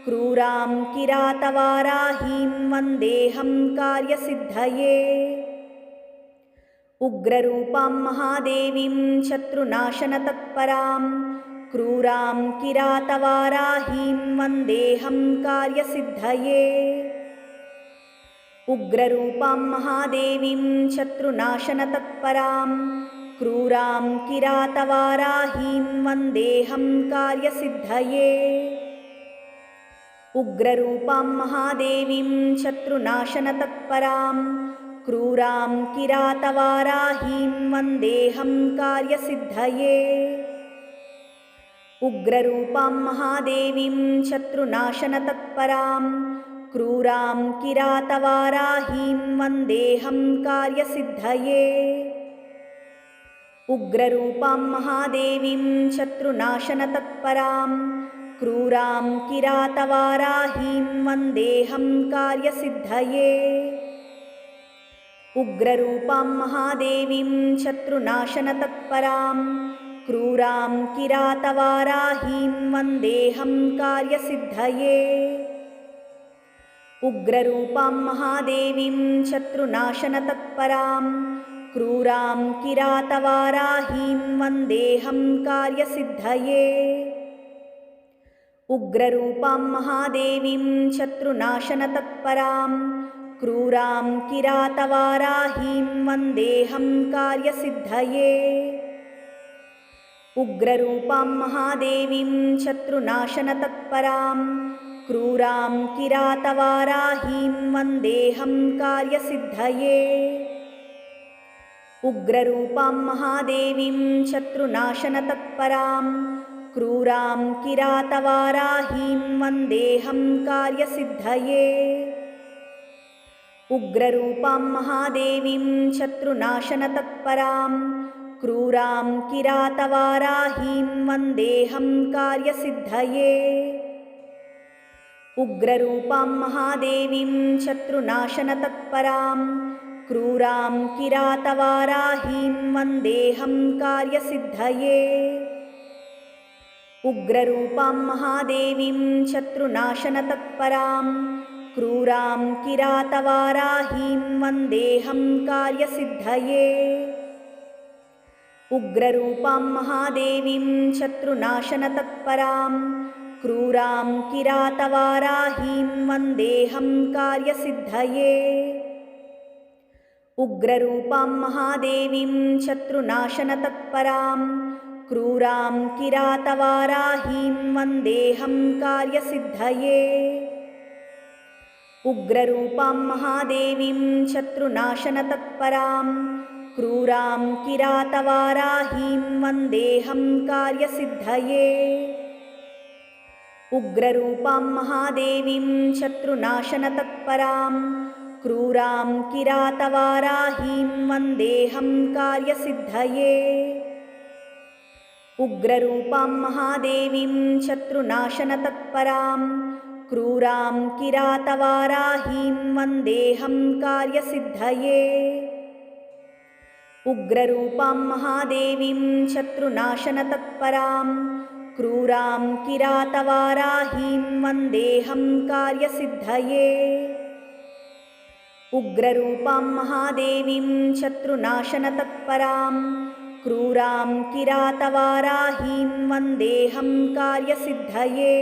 क्रूरां किरातवाराहीं वन्देऽहं कार्यसिद्धये। उग्ररूपां महादेवीं शत्रुनाशनतत्परां क्रूरां किरातवाराहीं वन्देऽहं कार्यसिद्धये। उग्ररूपां महादेवीं शत्रुनाशनतत्परां क्रूरां किरातवाराहीं वन्देऽहं कार्यसिद्धये। उग्ररूपां महादेवीं शत्रुनाशनतत्परां क्रूरां किरातवाराहीं वन्देऽहं कार्यसिद्धये। उग्ररूपां महादेवीं शत्रुनाशनतत्परां क्रूरां किरातवाराहीं वन्देऽहं कार्यसिद्धये। उग्ररूपां महादेवीं शत्रुनाशनतत्परां क्रूरां किरातवाराहीं वन्देऽहं कार्यसिद्धये। उग्ररूपां महादेवीं शत्रुनाशनतत्परां क्रूरां किरातवाराहीं वन्देऽहं कार्यसिद्धये। उग्ररूपां महादेवीं शत्रुनाशनतत्परां क्रूरां किरातवाराहीं वन्देऽहं कार्यसिद्धये। उग्ररूपां महादेवीं शत्रुनाशनतत्परां क्रूरां किरातवाराहीं वन्देऽहं कार्यसिद्धये। उग्ररूपां महादेवीं शत्रुनाशनतत्परां क्रूरां किरातवाराहीं वन्देऽहं कार्यसिद्धये। उग्ररूपां महादेवीं शत्रुनाशनतत्परां क्रूरां किरातवाराहीं वन्देऽहं कार्यसिद्धये। उग्ररूपां महादेवीं शत्रुनाशनतत्परां क्रूरां किरातवाराहीं वन्देऽहं कार्यसिद्धये। उग्ररूपां महादेवीं शत्रुनाशनतत्परां क्रूरां किरातवाराहीं वन्देऽहं कार्यसिद्धये। उग्ररूपां महादेवीं शत्रुनाशनतत्परां क्रूरां किरातवाराहीं वन्देऽहं कार्यसिद्धये। उग्ररूपां महादेवीं शत्रुनाशनतत्परां क्रूरां किरातवाराहीं वन्देऽहं कार्यसिद्धये। उग्ररूपां महादेवीं शत्रुनाशनतत्परां क्रूरां किरातवाराहीं वन्देऽहं कार्यसिद्धये। उग्ररूपां महादेवीं शत्रुनाशनतत्परां क्रूरां किरातवाराहीं वन्देऽहं कार्यसिद्धये। उग्ररूपां महादेवीं शत्रुनाशनतत्परां क्रूरां किरातवाराहीं वन्देऽहं कार्यसिद्धये। उग्ररूपां महादेवीं शत्रुनाशनतत्परां क्रूरां किरातवाराहीं वन्देऽहं कार्यसिद्धये। उग्ररूपां महादेवीं शत्रुनाशनतत्परां क्रूरां किरातवाराहीं वन्देऽहं कार्यसिद्धये। उग्ररूपां महादेवीं शत्रुनाशनतत्परां क्रूरां किरातवाराहीं वन्देऽहं कार्यसिद्धये।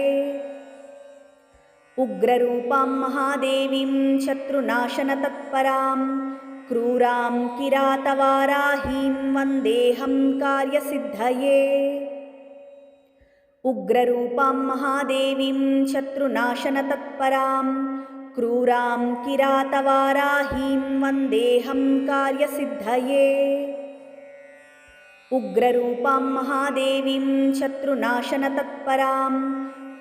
उग्ररूपां महादेवीं शत्रुनाशनतत्परां क्रूरां किरातवाराहीं वन्देऽहं कार्यसिद्धये। उग्ररूपां महादेवीं शत्रुनाशनतत्परां क्रूरां किरातवाराहीं वन्देऽहं कार्यसिद्धये। उग्ररूपां महादेवीं शत्रुनाशनतत्परां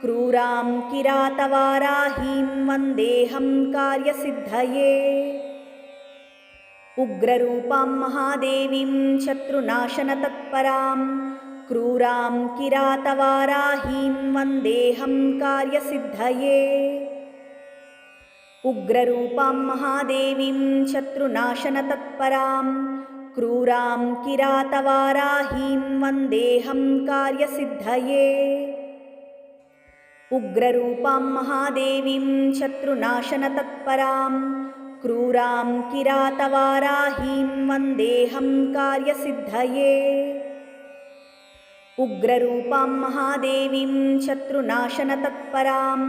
क्रूरां किरातवाराहीं वन्देऽहं कार्यसिद्धये। उग्ररूपां महादेवीं शत्रुनाशनतत्परां क्रूरां किरातवाराहीं वन्देऽहं कार्यसिद्धये। उग्ररूपां महादेवीं शत्रुनाशनतत्परां क्रूरां किरातवाराहीं वन्देऽहं कार्यसिद्धये। उग्ररूपां महादेवीं शत्रुनाशनतत्परां क्रूरां किरातवाराहीं वन्देऽहं कार्यसिद्धये। उग्ररूपां महादेवीं शत्रुनाशनतत्परां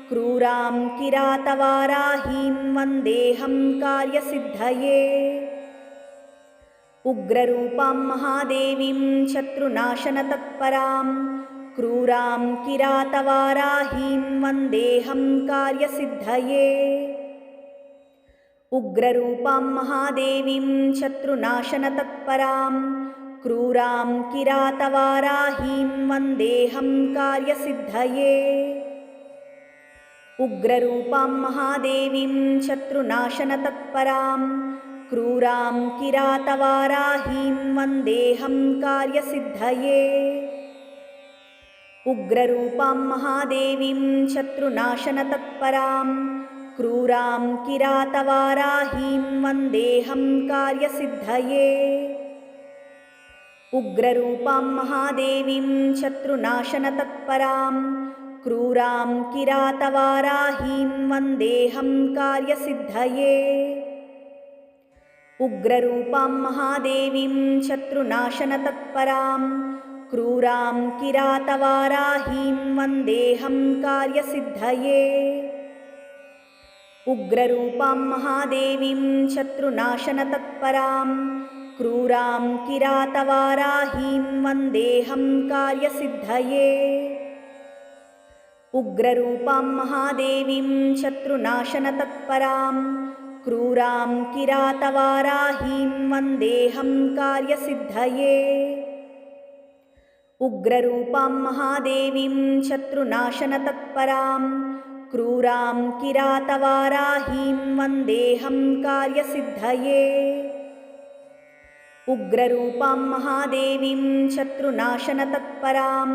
क्रूरां किरातवाराहीं वन्देऽहं कार्यसिद्धये। उग्ररूपां महादेवीं शत्रुनाशनतत्परां क्रूरां किरातवाराहीं वन्देऽहं कार्यसिद्धये। उग्ररूपां महादेवीं शत्रुनाशनतत्परां क्रूरां किरातवाराहीं वन्देऽहं कार्यसिद्धये। उग्ररूपां महादेवीं शत्रुनाशनतत्परां क्रूरां किरातवाराहीं वन्देऽहं कार्यसिद्धये। उग्ररूपां महादेवीं शत्रुनाशनतत्परां क्रूरां किरातवाराहीं वन्देऽहं कार्यसिद्धये। उग्ररूपां महादेवीं शत्रुनाशनतत्परां क्रूरां किरातवाराहीं वन्देऽहं कार्यसिद्धये। उग्ररूपां महादेवीं शत्रुनाशनतत्परां क्रूरां किरातवाराहीं वन्देऽहं कार्यसिद्धये। उग्ररूपां महादेवीं शत्रुनाशनतत्परां क्रूरां किरातवाराहीं वन्देऽहं कार्यसिद्धये। उग्ररूपां महादेवीं शत्रुनाशनतत्परां क्रूरां किरातवाराहीं वन्देऽहं कार्यसिद्धये। उग्ररूपां महादेवीं शत्रुनाशनतत्परां क्रूरां किरातवाराहीं वन्देऽहं कार्यसिद्धये। उग्ररूपां महादेवीं शत्रुनाशनतत्परां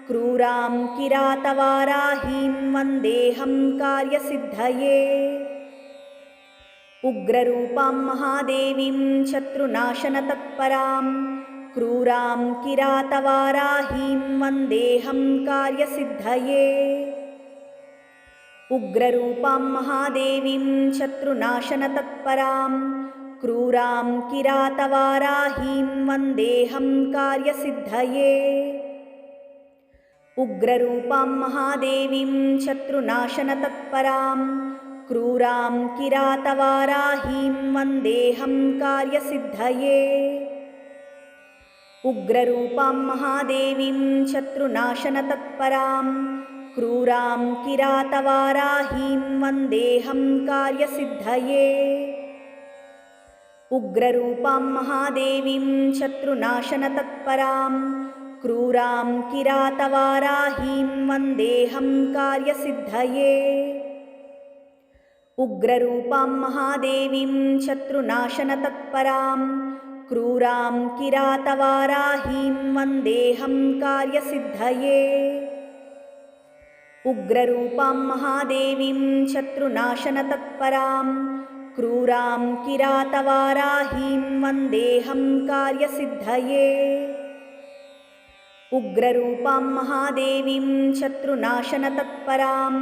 क्रूरां किरातवाराहीं वन्देऽहं कार्यसिद्धये। उग्ररूपां महादेवीं शत्रुनाशनतत्परां क्रूरां किरातवाराहीं वन्देऽहं कार्यसिद्धये। उग्ररूपां महादेवीं शत्रुनाशनतत्परां क्रूरां किरातवाराहीं वन्देऽहं कार्यसिद्धये। उग्ररूपां महादेवीं शत्रुनाशनतत्परां क्रूरां किरातवाराहीं वन्देऽहं कार्यसिद्धये। उग्ररूपां महादेवीं शत्रुनाशनतत्परां क्रूरां किरातवाराहीं वन्देऽहं कार्यसिद्धये। उग्ररूपां महादेवीं शत्रुनाशनतत्परां क्रूरां किरातवाराहीं वन्देऽहं कार्यसिद्धये। उग्ररूपां महादेवीं शत्रुनाशनतत्परां क्रूरां किरातवाराहीं वन्देऽहं कार्यसिद्धये। उग्ररूपां महादेवीं शत्रुनाशनतत्परां क्रूरां किरातवाराहीं वन्देऽहं कार्यसिद्धये। उग्ररूपां महादेवीं शत्रुनाशनतत्परां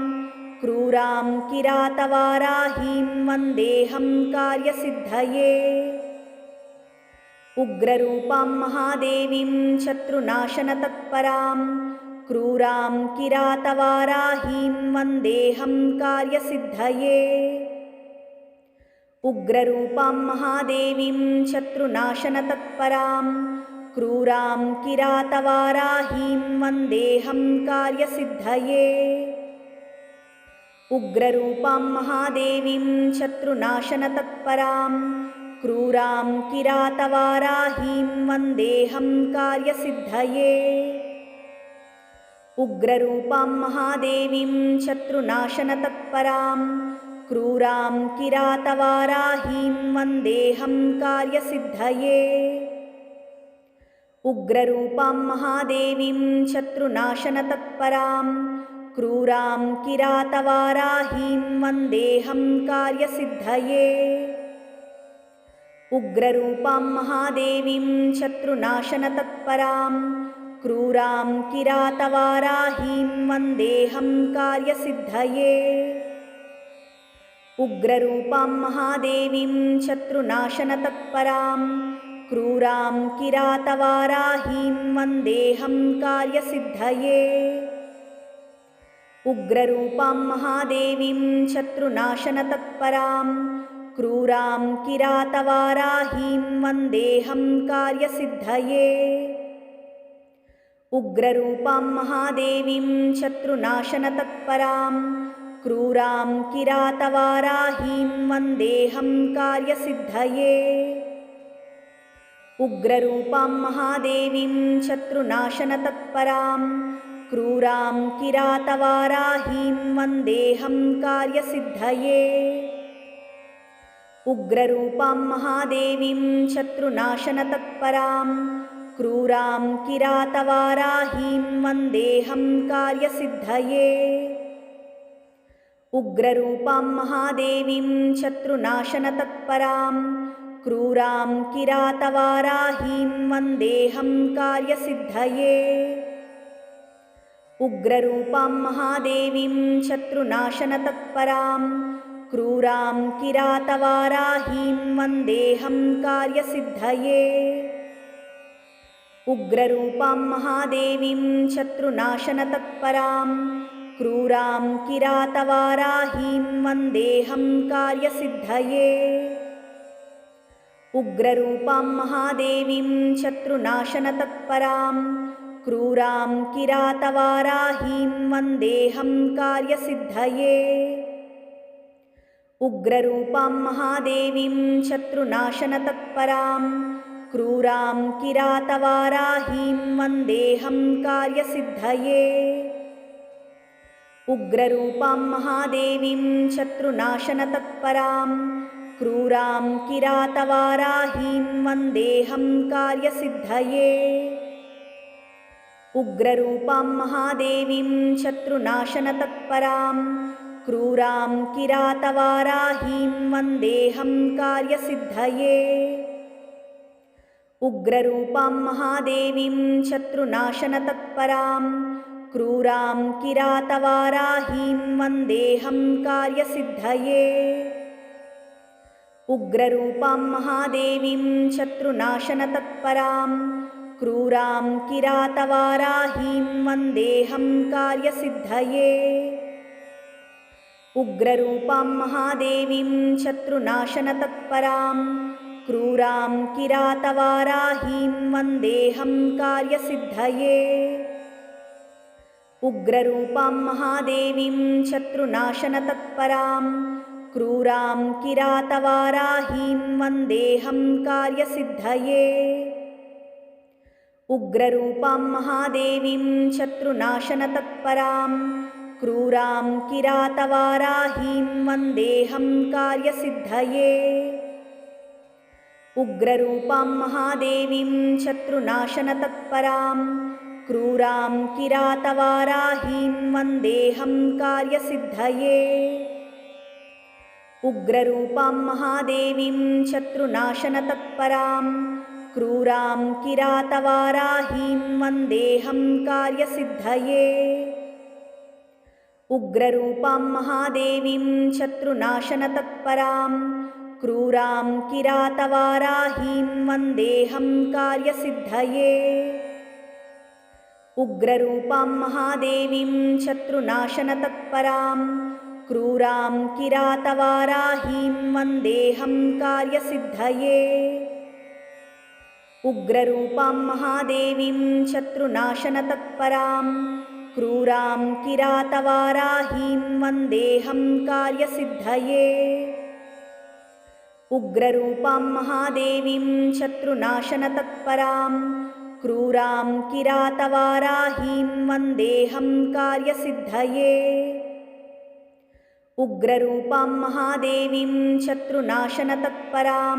क्रूरां किरातवाराहीं वन्देऽहं कार्यसिद्धये। उग्ररूपां महादेवीं शत्रुनाशनतत्परां क्रूरां किरातवाराहीं वन्देऽहं कार्यसिद्धये। उग्ररूपां महादेवीं शत्रुनाशनतत्परां क्रूरां किरातवाराहीं वन्देऽहं कार्यसिद्धये। उग्ररूपां महादेवीं शत्रुनाशनतत्परां क्रूरां किरातवाराहीं वन्देऽहं कार्यसिद्धये। उग्ररूपां महादेवीं शत्रुनाशनतत्परां क्रूरां किरातवाराहीं वन्देऽहं कार्यसिद्धये। उग्ररूपां महादेवीं शत्रुनाशनतत्परां क्रूरां किरातवाराहीं वन्देऽहं कार्यसिद्धये। उग्ररूपां महादेवीं शत्रुनाशनतत्परां क्रूरां किरातवाराहीं वन्देऽहं कार्यसिद्धये। उग्ररूपां महादेवीं शत्रुनाशनतत्परां क्रूरां किरातवाराहीं वन्देऽहं कार्यसिद्धये। उग्ररूपां महादेवीं शत्रुनाशनतत्परां क्रूरां किरातवाराहीं वन्देऽहं कार्यसिद्धये। उग्ररूपां महादेवीं शत्रुनाशनतत्परां क्रूरां किरातवाराहीं वन्देऽहं कार्यसिद्धये उग्ररूपां महादेवीं शत्रुनाशनतत्परां क्रूरां किरातवाराहीं वन्देऽहं कार्यसिद्धये उग्ररूपां महादेवीं शत्रुनाशनतत्परां क्रूरां किरातवाराहीं वन्देऽहं कार्यसिद्धये उग्ररूपां महादेवीं शत्रुनाशनतत्परां क्रूरां किरातवाराहीं वन्देऽहं कार्यसिद्धये उग्ररूपां महादेवीं शत्रुनाशनतत्परां क्रूरां किरातवाराहीं वन्देऽहं कार्यसिद्धये उग्ररूपां महादेवीं शत्रुनाशनतत्परां क्रूरां किरातवाराहीं वन्देऽहं कार्यसिद्धये उग्ररूपां महादेवीं शत्रुनाशनतत्परां क्रूरां किरातवाराहीं वन्देऽहं कार्यसिद्धये उग्ररूपां महादेवीं शत्रुनाशनतत्परां क्रूरां किरातवाराहीं वन्देऽहं कार्यसिद्धये उग्ररूपां महादेवीं शत्रुनाशनतत्परां क्रूरां किरातवाराहीं वन्देऽहं कार्यसिद्धये उग्ररूपां महादेवीं शत्रुनाशनतत्परां क्रूरां किरातवाराहीं वन्देऽहं कार्यसिद्धये उग्ररूपां महादेवीं शत्रुनाशनतत्परां क्रूरां किरातवाराहीं वन्देऽहं कार्यसिद्धये उग्ररूपां महादेवीं शत्रुनाशनतत्परां क्रूरां किरातवाराहीं वन्देऽहं कार्यसिद्धये उग्ररूपां महादेवीं शत्रुनाशनतत्परां क्रूरां किरातवाराहीं वन्देऽहं कार्यसिद्धये उग्ररूपां महादेवीं शत्रुनाशनतत्परां क्रूरां किरातवाराहीं वन्देऽहं कार्यसिद्धये उग्ररूपां महादेवीं शत्रुनाशनतत्परां क्रूरां किरातवाराहीं वन्देऽहं कार्यसिद्धये उग्ररूपां महादेवीं शत्रुनाशनतत्परां क्रूरां किरातवाराहीं वन्देऽहं कार्यसिद्धये उग्ररूपां महादेवीं शत्रुनाशनतत्परां क्रूरां किरातवाराहीं वन्देऽहं कार्यसिद्धये उग्ररूपां महादेवीं शत्रुनाशनतत्परां क्रूरां किरातवाराहीं वन्देऽहं कार्यसिद्धये उग्ररूपां महादेवीं शत्रुनाशनतत्परां क्रूरां किरातवाराहीं वन्देऽहं कार्यसिद्धये उग्ररूपां महादेवीं शत्रुनाशनतत्परां क्रूरां किरातवाराहीं वन्देऽहं कार्यसिद्धये उग्ररूपां महादेवीं शत्रुनाशनतत्परां क्रूरां किरातवाराहीं वन्देऽहं कार्यसिद्धये उग्ररूपां महादेवीं शत्रुनाशनतत्परां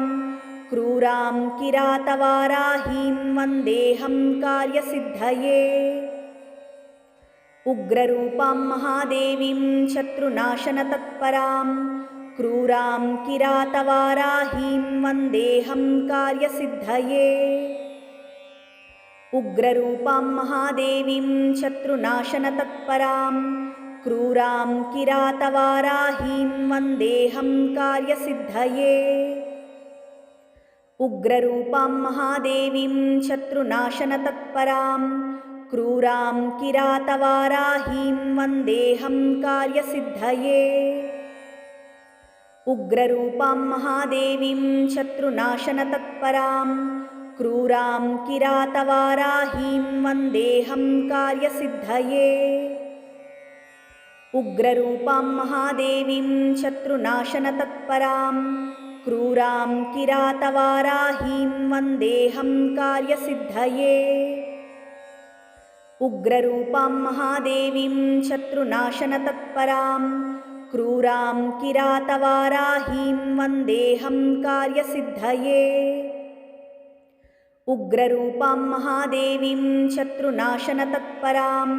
क्रूरां किरातवाराहीं वन्देऽहं कार्यसिद्धये उग्ररूपां महादेवीं शत्रुनाशनतत्परां क्रूरां किरातवाराहीं वन्देऽहं कार्यसिद्धये उग्ररूपां महादेवीं शत्रुनाशनतत्परां क्रूरां किरातवाराहीं वन्देऽहं कार्यसिद्धये उग्ररूपां महादेवीं शत्रुनाशनतत्परां क्रूरां किरातवाराहीं वन्देऽहं कार्यसिद्धये उग्ररूपां महादेवीं शत्रुनाशनतत्परां क्रूरां किरातवाराहीं वन्देऽहं कार्यसिद्धये उग्ररूपां महादेवीं शत्रुनाशनतत्परां क्रूरां किरातवाराहीं वन्देऽहं कार्यसिद्धये। उग्ररूपां महादेवीं शत्रुनाशनतत्परां क्रूरां किरातवाराहीं वन्देऽहं कार्यसिद्धये। उग्ररूपां महादेवीं शत्रुनाशनतत्परां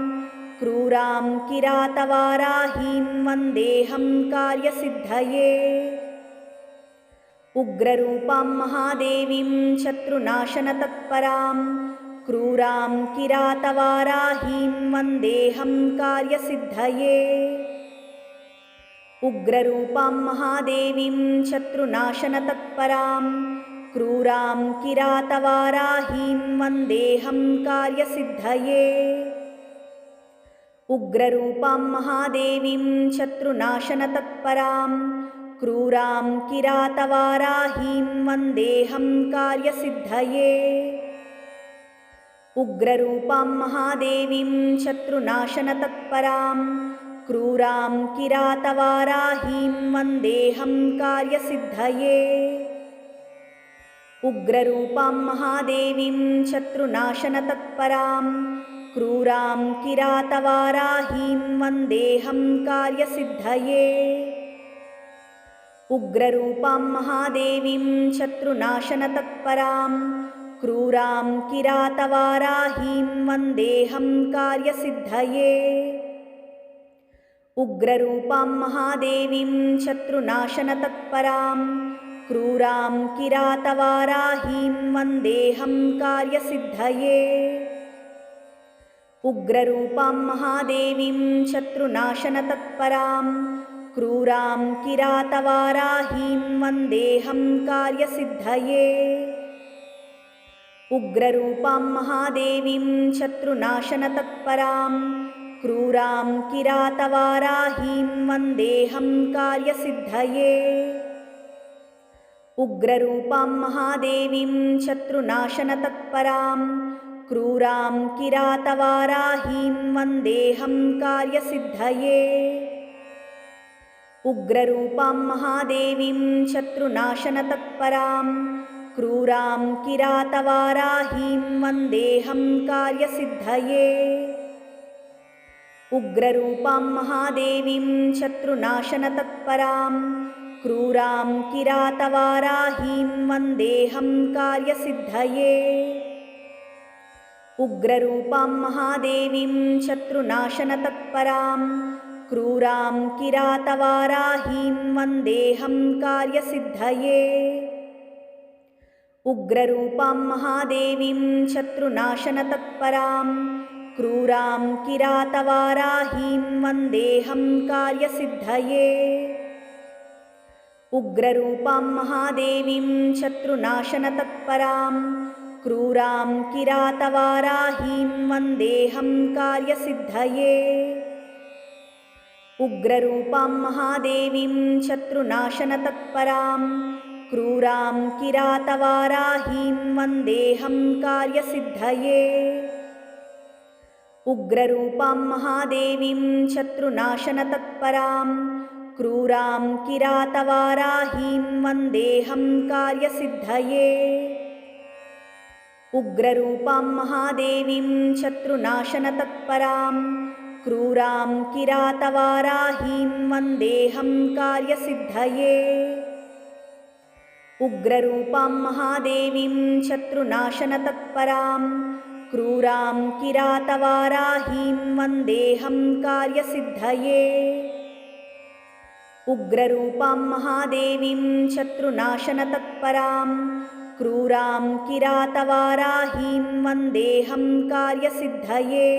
क्रूरां किरातवाराहीं वन्देऽहं कार्यसिद्धये। उग्ररूपां महादेवीं शत्रुनाशनतत्परां क्रूरां किरातवाराहीं वन्देऽहं कार्यसिद्धये। उग्ररूपां महादेवीं शत्रुनाशनतत्परां क्रूरां किरातवाराहीं वन्देऽहं कार्यसिद्धये। उग्ररूपां महादेवीं शत्रुनाशनतत्परां क्रूरां किरातवाराहीं वन्देऽहं कार्यसिद्धये। उग्ररूपां महादेवीं शत्रुनाशनतत्परां क्रूरां किरातवाराहीं वन्देऽहं कार्यसिद्धये। उग्ररूपां महादेवीं शत्रुनाशनतत्परां क्रूरां किरातवाराहीं वन्देऽहं कार्यसिद्धये। उग्ररूपां महादेवीं शत्रुनाशनतत्परां क्रूरां किरातवाराहीं वन्देऽहं कार्यसिद्धये। उग्ररूपां महादेवीं शत्रुनाशनतत्परां क्रूरां किरातवाराहीं वन्देऽहं कार्यसिद्धये। उग्ररूपां महादेवीं शत्रुनाशनतत्परां क्रूरां किरातवाराहीं वन्देऽहं कार्यसिद्धये। उग्ररूपां महादेवीं शत्रुनाशनतत्परां क्रूरां किरातवाराहीं वन्देऽहं कार्यसिद्धये। उग्ररूपां महादेवीं शत्रुनाशनतत्परां क्रूरां किरातवाराहीं वन्देऽहं कार्यसिद्धये। उग्ररूपां महादेवीं शत्रुनाशनतत्परां क्रूरां किरातवाराहीं वन्देऽहं कार्यसिद्धये। उग्ररूपां महादेवीं शत्रुनाशनतत्परां क्रूरां किरातवाराहीं वन्देऽहं कार्यसिद्धये। उग्ररूपां महादेवीं शत्रुनाशनतत्परां क्रूरां किरातवाराहीं वन्देऽहं कार्यसिद्धये। उग्ररूपां महादेवीं शत्रुनाशनतत्परां क्रूरां किरातवाराहीं वन्देऽहं कार्यसिद्धये। उग्ररूपां महादेवीं शत्रुनाशनतत्परां क्रूरां किरातवाराहीं वन्देऽहं कार्यसिद्धये। उग्ररूपां महादेवीं शत्रुनाशनतत्परां क्रूरां किरातवाराहीं वन्देऽहं कार्यसिद्धये। उग्ररूपां महादेवीं शत्रुनाशनतत्परां क्रूरां किरातवाराहीं वन्देऽहं कार्यसिद्धये। उग्ररूपां महादेवीं शत्रुनाशनतत्परां क्रूरां किरातवाराहीं वन्देऽहं कार्यसिद्धये। उग्ररूपां महादेवीं शत्रुनाशनतत्परां क्रूरां किरातवाराहीं वन्देऽहं कार्यसिद्धये। उग्ररूपां महादेवीं शत्रुनाशनतत्परां क्रूरां किरातवाराहीं वन्देऽहं कार्यसिद्धये।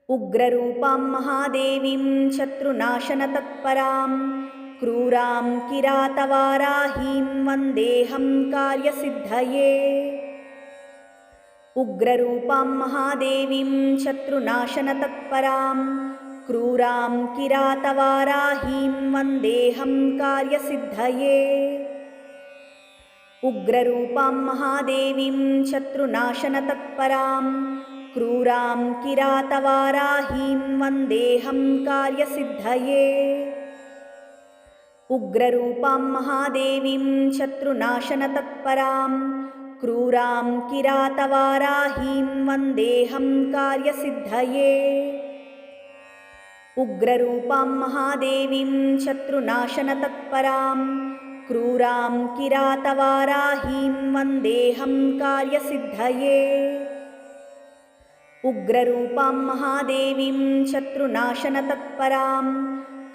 उग्ररूपां महादेवीं शत्रुनाशनतत्परां क्रूरां किरातवाराहीं वन्देऽहं कार्यसिद्धये। उग्ररूपां महादेवीं शत्रुनाशनतत्परां क्रूरां किरातवाराहीं वन्देऽहं कार्यसिद्धये। उग्ररूपां महादेवीं शत्रुनाशनतत्परां क्रूरां किरातवाराहीं वन्देऽहं कार्यसिद्धये। उग्ररूपां महादेवीं शत्रुनाशनतत्परां क्रूरां किरातवाराहीं वन्देऽहं कार्यसिद्धये। उग्ररूपां महादेवीं शत्रुनाशनतत्परां क्रूरां किरातवाराहीं वन्देऽहं कार्यसिद्धये। उग्ररूपां महादेवीं शत्रुनाशनतत्परां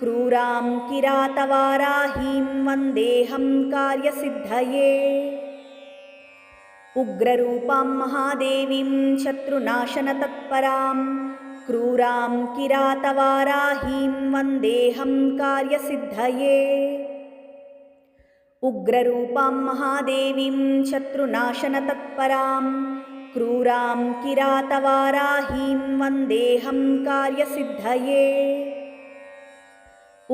क्रूरां किरातवाराहीं वन्देऽहं कार्यसिद्धये। उग्ररूपां महादेवीं शत्रुनाशनतत्परां क्रूरां किरातवाराहीं वन्देऽहं कार्यसिद्धये। उग्ररूपां महादेवीं शत्रुनाशनतत्परां क्रूरां किरातवाराहीं वन्देऽहं कार्यसिद्धये।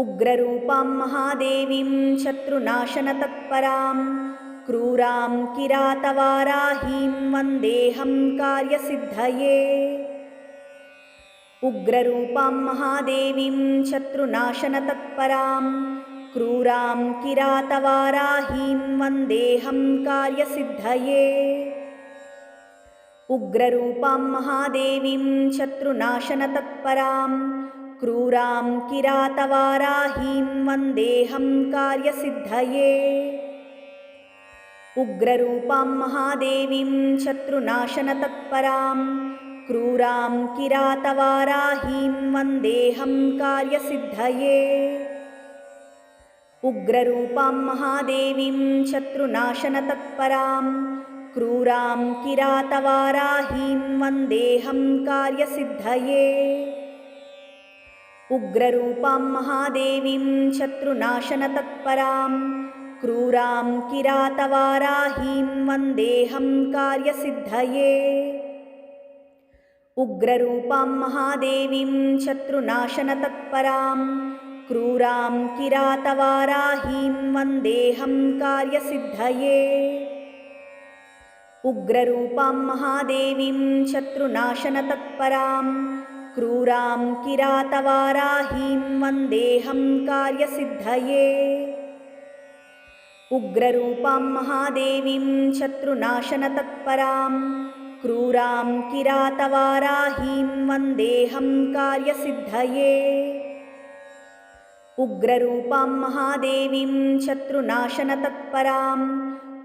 उग्ररूपां महादेवीं शत्रुनाशनतत्परां क्रूरां किरातवाराहीं वन्देऽहं कार्यसिद्धये। उग्ररूपां महादेवीं शत्रुनाशनतत्परां क्रूरां किरातवाराहीं वन्देऽहं कार्यसिद्धये। उग्ररूपां महादेवीं शत्रुनाशनतत्परां क्रूरां किरातवाराहीं वन्देऽहं कार्यसिद्धये। उग्ररूपां महादेवीं शत्रुनाशनतत्परां क्रूरां किरातवाराहीं वन्देऽहं कार्यसिद्धये। उग्ररूपां महादेवीं शत्रुनाशनतत्परां क्रूरां किरातवाराहीं वन्देऽहं कार्यसिद्धये। उग्ररूपां महादेवीं शत्रुनाशनतत्परां क्रूरां किरातवाराहीं वन्देऽहं कार्यसिद्धये। उग्ररूपां महादेवीं शत्रुनाशनतत्परां क्रूरां किरातवाराहीं वन्देऽहं कार्यसिद्धये। उग्ररूपां महादेवीं शत्रुनाशनतत्परां क्रूरां किरातवाराहीं वन्देऽहं कार्यसिद्धये। उग्ररूपां महादेवीं शत्रुनाशनतत्परां क्रूरां किरातवाराहीं वन्देऽहं कार्यसिद्धये। उग्ररूपां महादेवीं शत्रुनाशनतत्परां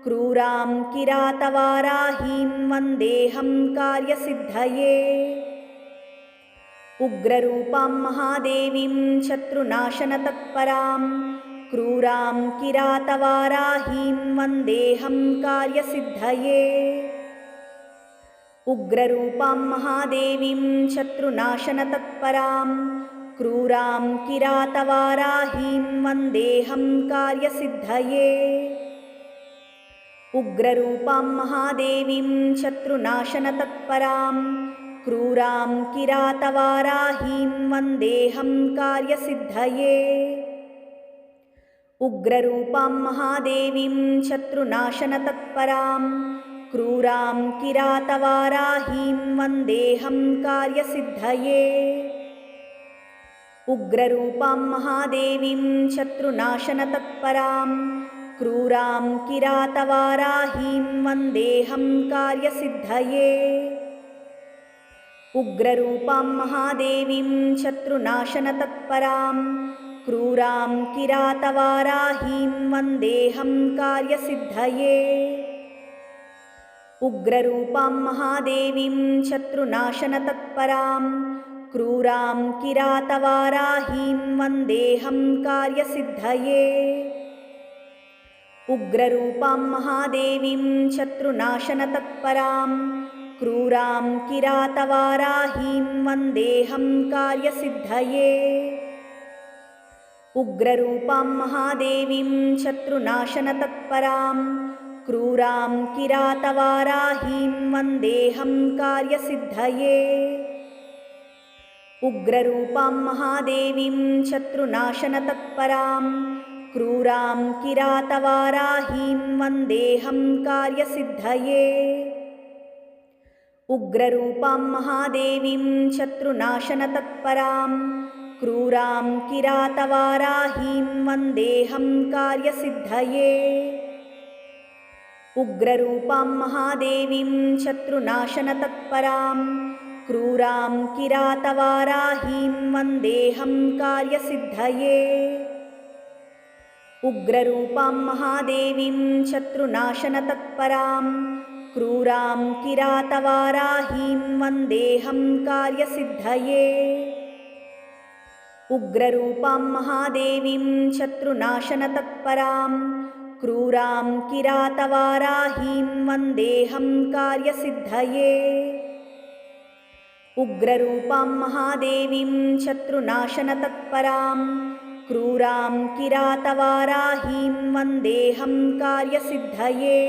क्रूरां किरातवाराहीं वन्देऽहं कार्यसिद्धये। उग्ररूपां महादेवीं शत्रुनाशनतत्परां क्रूरां किरातवाराहीं वन्देऽहं कार्यसिद्धये। उग्ररूपां महादेवीं शत्रुनाशनतत्परां क्रूरां किरातवाराहीं वन्देऽहं कार्यसिद्धये। उग्ररूपां महादेवीं शत्रुनाशनतत्परां क्रूरां किरातवाराहीं वन्देऽहं कार्यसिद्धये। उग्ररूपां महादेवीं शत्रुनाशनतत्परां क्रूरां किरातवाराहीं वन्देऽहं कार्यसिद्धये। उग्ररूपां महादेवीं शत्रुनाशनतत्परां क्रूरां किरातवाराहीं वन्देऽहं कार्यसिद्धये। उग्ररूपां महादेवीं शत्रुनाशनतत्परां क्रूरां किरातवाराहीं वन्देऽहं कार्यसिद्धये। उग्ररूपां महादेवीं शत्रुनाशनतत्परां क्रूरां किरातवाराहीं वन्देऽहं कार्यसिद्धये। उग्ररूपां महादेवीं शत्रुनाशनतत्परां क्रूरां किरातवाराहीं वन्देऽहं कार्यसिद्धये। उग्ररूपां महादेवीं शत्रुनाशनतत्परां क्रूरां किरातवाराहीं वन्देऽहं कार्यसिद्धये। उग्ररूपां महादेवीं शत्रुनाशनतत्परां क्रूरां किरातवाराहीं वन्देऽहं कार्यसिद्धये। उग्ररूपां महादेवीं शत्रुनाशनतत्परां क्रूरां किरातवाराहीं वन्देऽहं कार्यसिद्धये। उग्ररूपां महादेवीं शत्रुनाशनतत्परां क्रूरां किरातवाराहीं वन्देऽहं कार्यसिद्धये। उग्ररूपां महादेवीं शत्रुनाशनतत्परां क्रूरां किरातवाराहीं वन्देऽहं कार्यसिद्धये। उग्ररूपां महादेवीं शत्रुनाशनतत्परां क्रूरां किरातवाराहीं वन्देऽहं कार्यसिद्धये। उग्ररूपां महादेवीं शत्रुनाशनतत्परां क्रूरां किरातवाराहीं वन्देऽहं कार्यसिद्धये।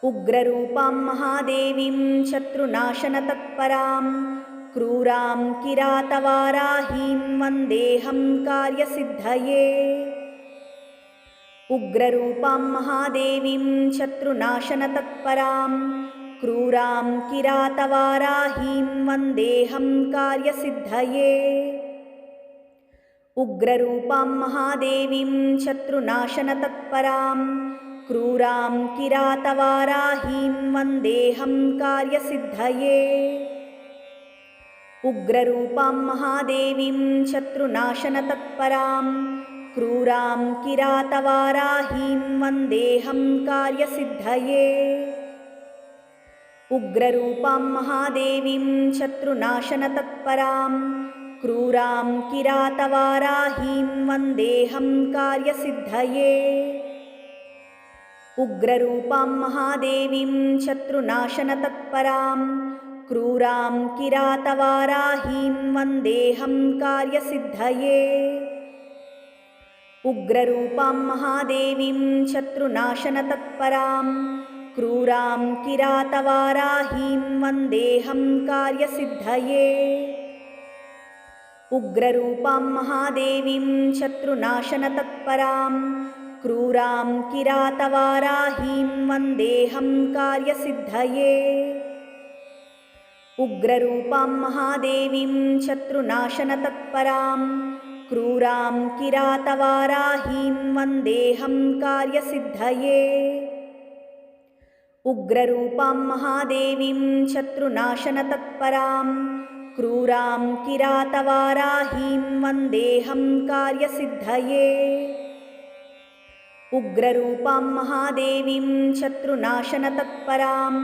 उग्ररूपां महादेवीं शत्रुनाशनतत्परां क्रूरां किरातवाराहीं वन्देऽहं कार्यसिद्धये। उग्ररूपां महादेवीं शत्रुनाशनतत्परां क्रूरां किरातवाराहीं वन्देऽहं कार्यसिद्धये। उग्ररूपां महादेवीं शत्रुनाशनतत्परां क्रूरां किरातवाराहीं वन्देऽहं कार्यसिद्धये। उग्ररूपां महादेवीं शत्रुनाशनतत्परां क्रूरां किरातवाराहीं वन्देऽहं कार्यसिद्धये। उग्ररूपां महादेवीं शत्रुनाशनतत्परां क्रूरां किरातवाराहीं वन्देऽहं कार्यसिद्धये। उग्ररूपां महादेवीं शत्रुनाशनतत्परां क्रूरां किरातवाराहीं वन्देऽहं कार्यसिद्धये। उग्ररूपां महादेवीं शत्रुनाशनतत्परां क्रूरां किरातवाराहीं वन्देऽहं कार्यसिद्धये। उग्ररूपां महादेवीं शत्रुनाशनतत्परां क्रूरां किरातवाराहीं वन्देऽहं कार्यसिद्धये। उग्ररूपां महादेवीं शत्रुनाशनतत्परां क्रूरां किरातवाराहीं वन्देऽहं कार्यसिद्धये। उग्ररूपां महादेवीं शत्रुनाशनतत्परां क्रूरां किरातवाराहीं वन्देऽहं कार्यसिद्धये। उग्ररूपां महादेवीं शत्रुनाशनतत्परां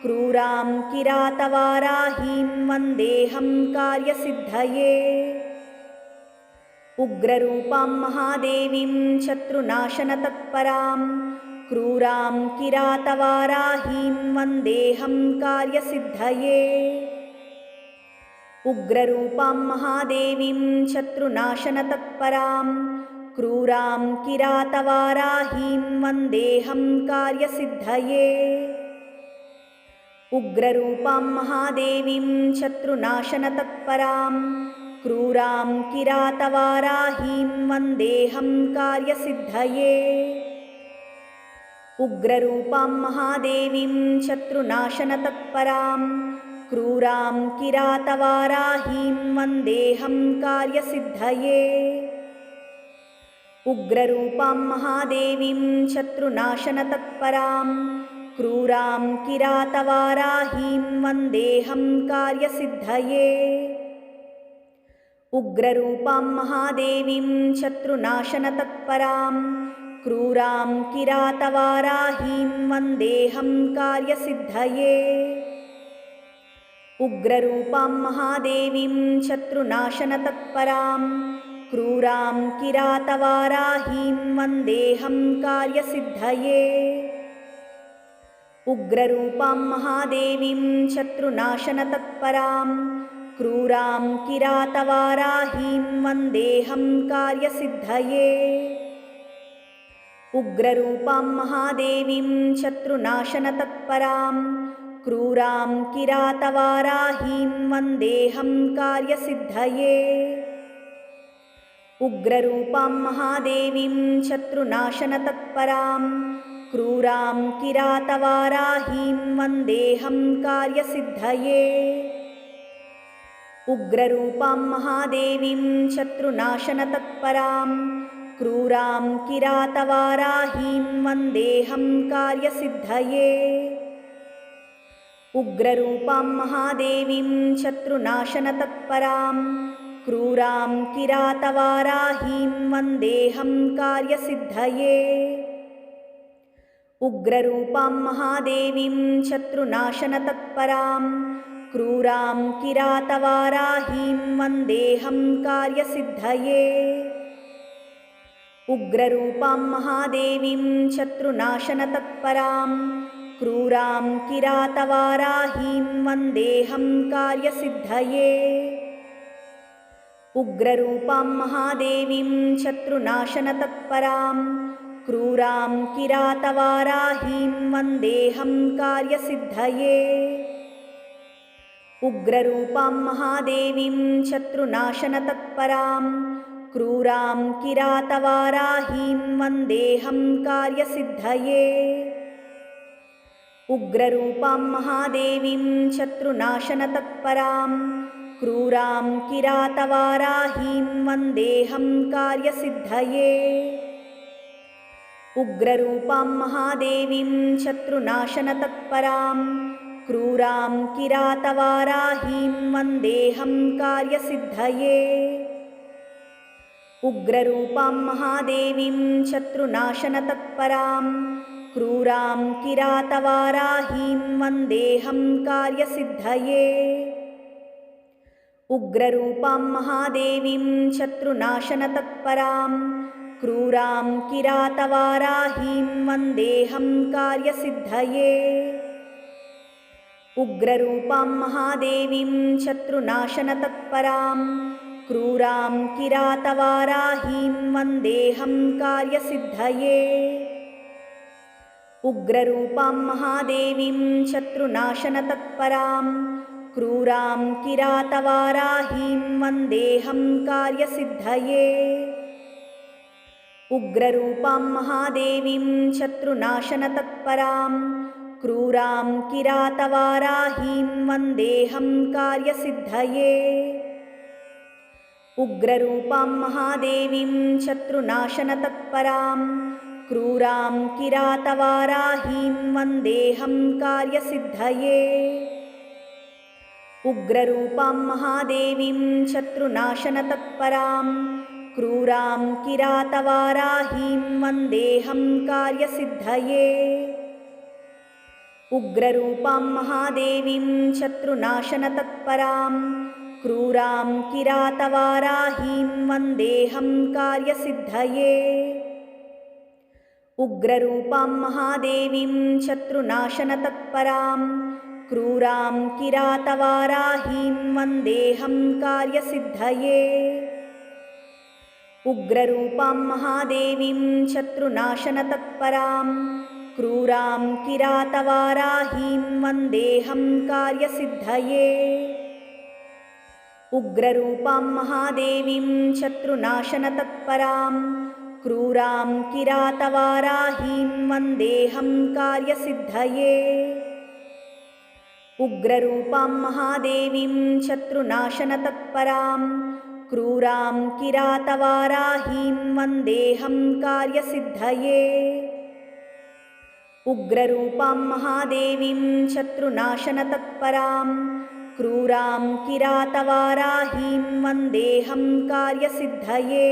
क्रूरां किरातवाराहीं वन्देऽहं कार्यसिद्धये। उग्ररूपां महादेवीं शत्रुनाशनतत्परां क्रूरां किरातवाराहीं वन्देऽहं कार्यसिद्धये। उग्ररूपां महादेवीं शत्रुनाशनतत्परां क्रूरां किरातवाराहीं वन्देऽहं कार्यसिद्धये। उग्ररूपां महादेवीं शत्रुनाशनतत्परां क्रूरां किरातवाराहीं वन्देऽहं कार्यसिद्धये। उग्ररूपां महादेवीं शत्रुनाशनतत्परां क्रूरां किरातवाराहीं वन्देऽहं कार्यसिद्धये। उग्ररूपां महादेवीं शत्रुनाशनतत्परां क्रूरां किरातवाराहीं वन्देऽहं कार्यसिद्धये। उग्ररूपां महादेवीं शत्रुनाशनतत्परां क्रूरां किरातवाराहीं वन्देऽहं कार्यसिद्धये। उग्ररूपां महादेवीं शत्रुनाशनतत्परां क्रूरां किरातवाराहीं वन्देऽहं कार्यसिद्धये। उग्ररूपां महादेवीं शत्रुनाशनतत्परां क्रूरां किरातवाराहीं वन्देऽहं कार्यसिद्धये। उग्ररूपां महादेवीं शत्रुनाशनतत्परां क्रूरां किरातवाराहीं वन्देऽहं कार्यसिद्धये। उग्ररूपां महादेवीं शत्रुनाशनतत्परां क्रूरां किरातवाराहीं वन्देऽहं कार्यसिद्धये। उग्ररूपां महादेवीं शत्रुनाशनतत्परां क्रूरां किरातवाराहीं वन्देऽहं कार्यसिद्धये। उग्ररूपां महादेवीं शत्रुनाशनतत्परां क्रूरां किरातवाराहीं वन्देऽहं कार्यसिद्धये। उग्ररूपां महादेवीं शत्रुनाशनतत्परां क्रूरां किरातवाराहीं वन्देऽहं कार्यसिद्धये। उग्ररूपां महादेवीं शत्रुनाशनतत्परां क्रूरां किरातवाराहीं वन्देऽहं कार्यसिद्धये। उग्ररूपां महादेवीं शत्रुनाशनतत्परां क्रूरां किरातवाराहीं वन्देऽहं कार्यसिद्धये। उग्ररूपां महादेवीं शत्रुनाशनतत्परां क्रूरां किरातवाराहीं वन्देऽहं कार्यसिद्धये। उग्ररूपां महादेवीं शत्रुनाशनतत्परां क्रूरां किरातवाराहीं वन्देऽहं कार्यसिद्धये। उग्ररूपां महादेवीं शत्रुनाशनतत्परां क्रूरां किरातवाराहीं वन्देऽहं कार्यसिद्धये। उग्ररूपां महादेवीं शत्रुनाशनतत्परां क्रूरां किरातवाराहीं वन्देऽहं कार्यसिद्धये। उग्ररूपां महादेवीं शत्रुनाशनतत्परां क्रूरां किरातवाराहीं वन्देऽहं कार्यसिद्धये। उग्ररूपां महादेवीं शत्रुनाशनतत्परां क्रूरां किरातवाराहीं वन्देऽहं कार्यसिद्धये। उग्ररूपां महादेवीं शत्रुनाशनतत्परां क्रूरां किरातवाराहीं वन्देऽहं कार्यसिद्धये। उग्ररूपां महादेवीं शत्रुनाशनतत्परां क्रूरां किरातवाराहीं वन्देऽहं कार्यसिद्धये। उग्ररूपां महादेवीं शत्रुनाशनतत्परां क्रूरां किरातवाराहीं वन्देऽहं कार्यसिद्धये। उग्ररूपां महादेवीं शत्रुनाशनतत्परां क्रूरां किरातवाराहीं वन्देऽहं कार्यसिद्धये। उग्ररूपां महादेवीं शत्रुनाशनतत्परां क्रूरां किरातवाराहीं वन्देऽहं कार्यसिद्धये। उग्ररूपां महादेवीं शत्रुनाशनतत्परां क्रूरां किरातवाराहीं वन्देऽहं कार्यसिद्धये। उग्ररूपां महादेवीं शत्रुनाशनतत्परां क्रूरां किरातवाराहीं वन्देऽहं कार्यसिद्धये। उग्ररूपां महादेवीं शत्रुनाशनतत्परां क्रूरां किरातवाराहीं वन्देऽहं कार्यसिद्धये। उग्ररूपां महादेवीं शत्रुनाशनतत्परां क्रूरां किरातवाराहीं वन्देऽहं कार्यसिद्धये। उग्ररूपां महादेवीं शत्रुनाशनतत्परां क्रूरां किरातवाराहीं वन्देऽहं कार्यसिद्धये।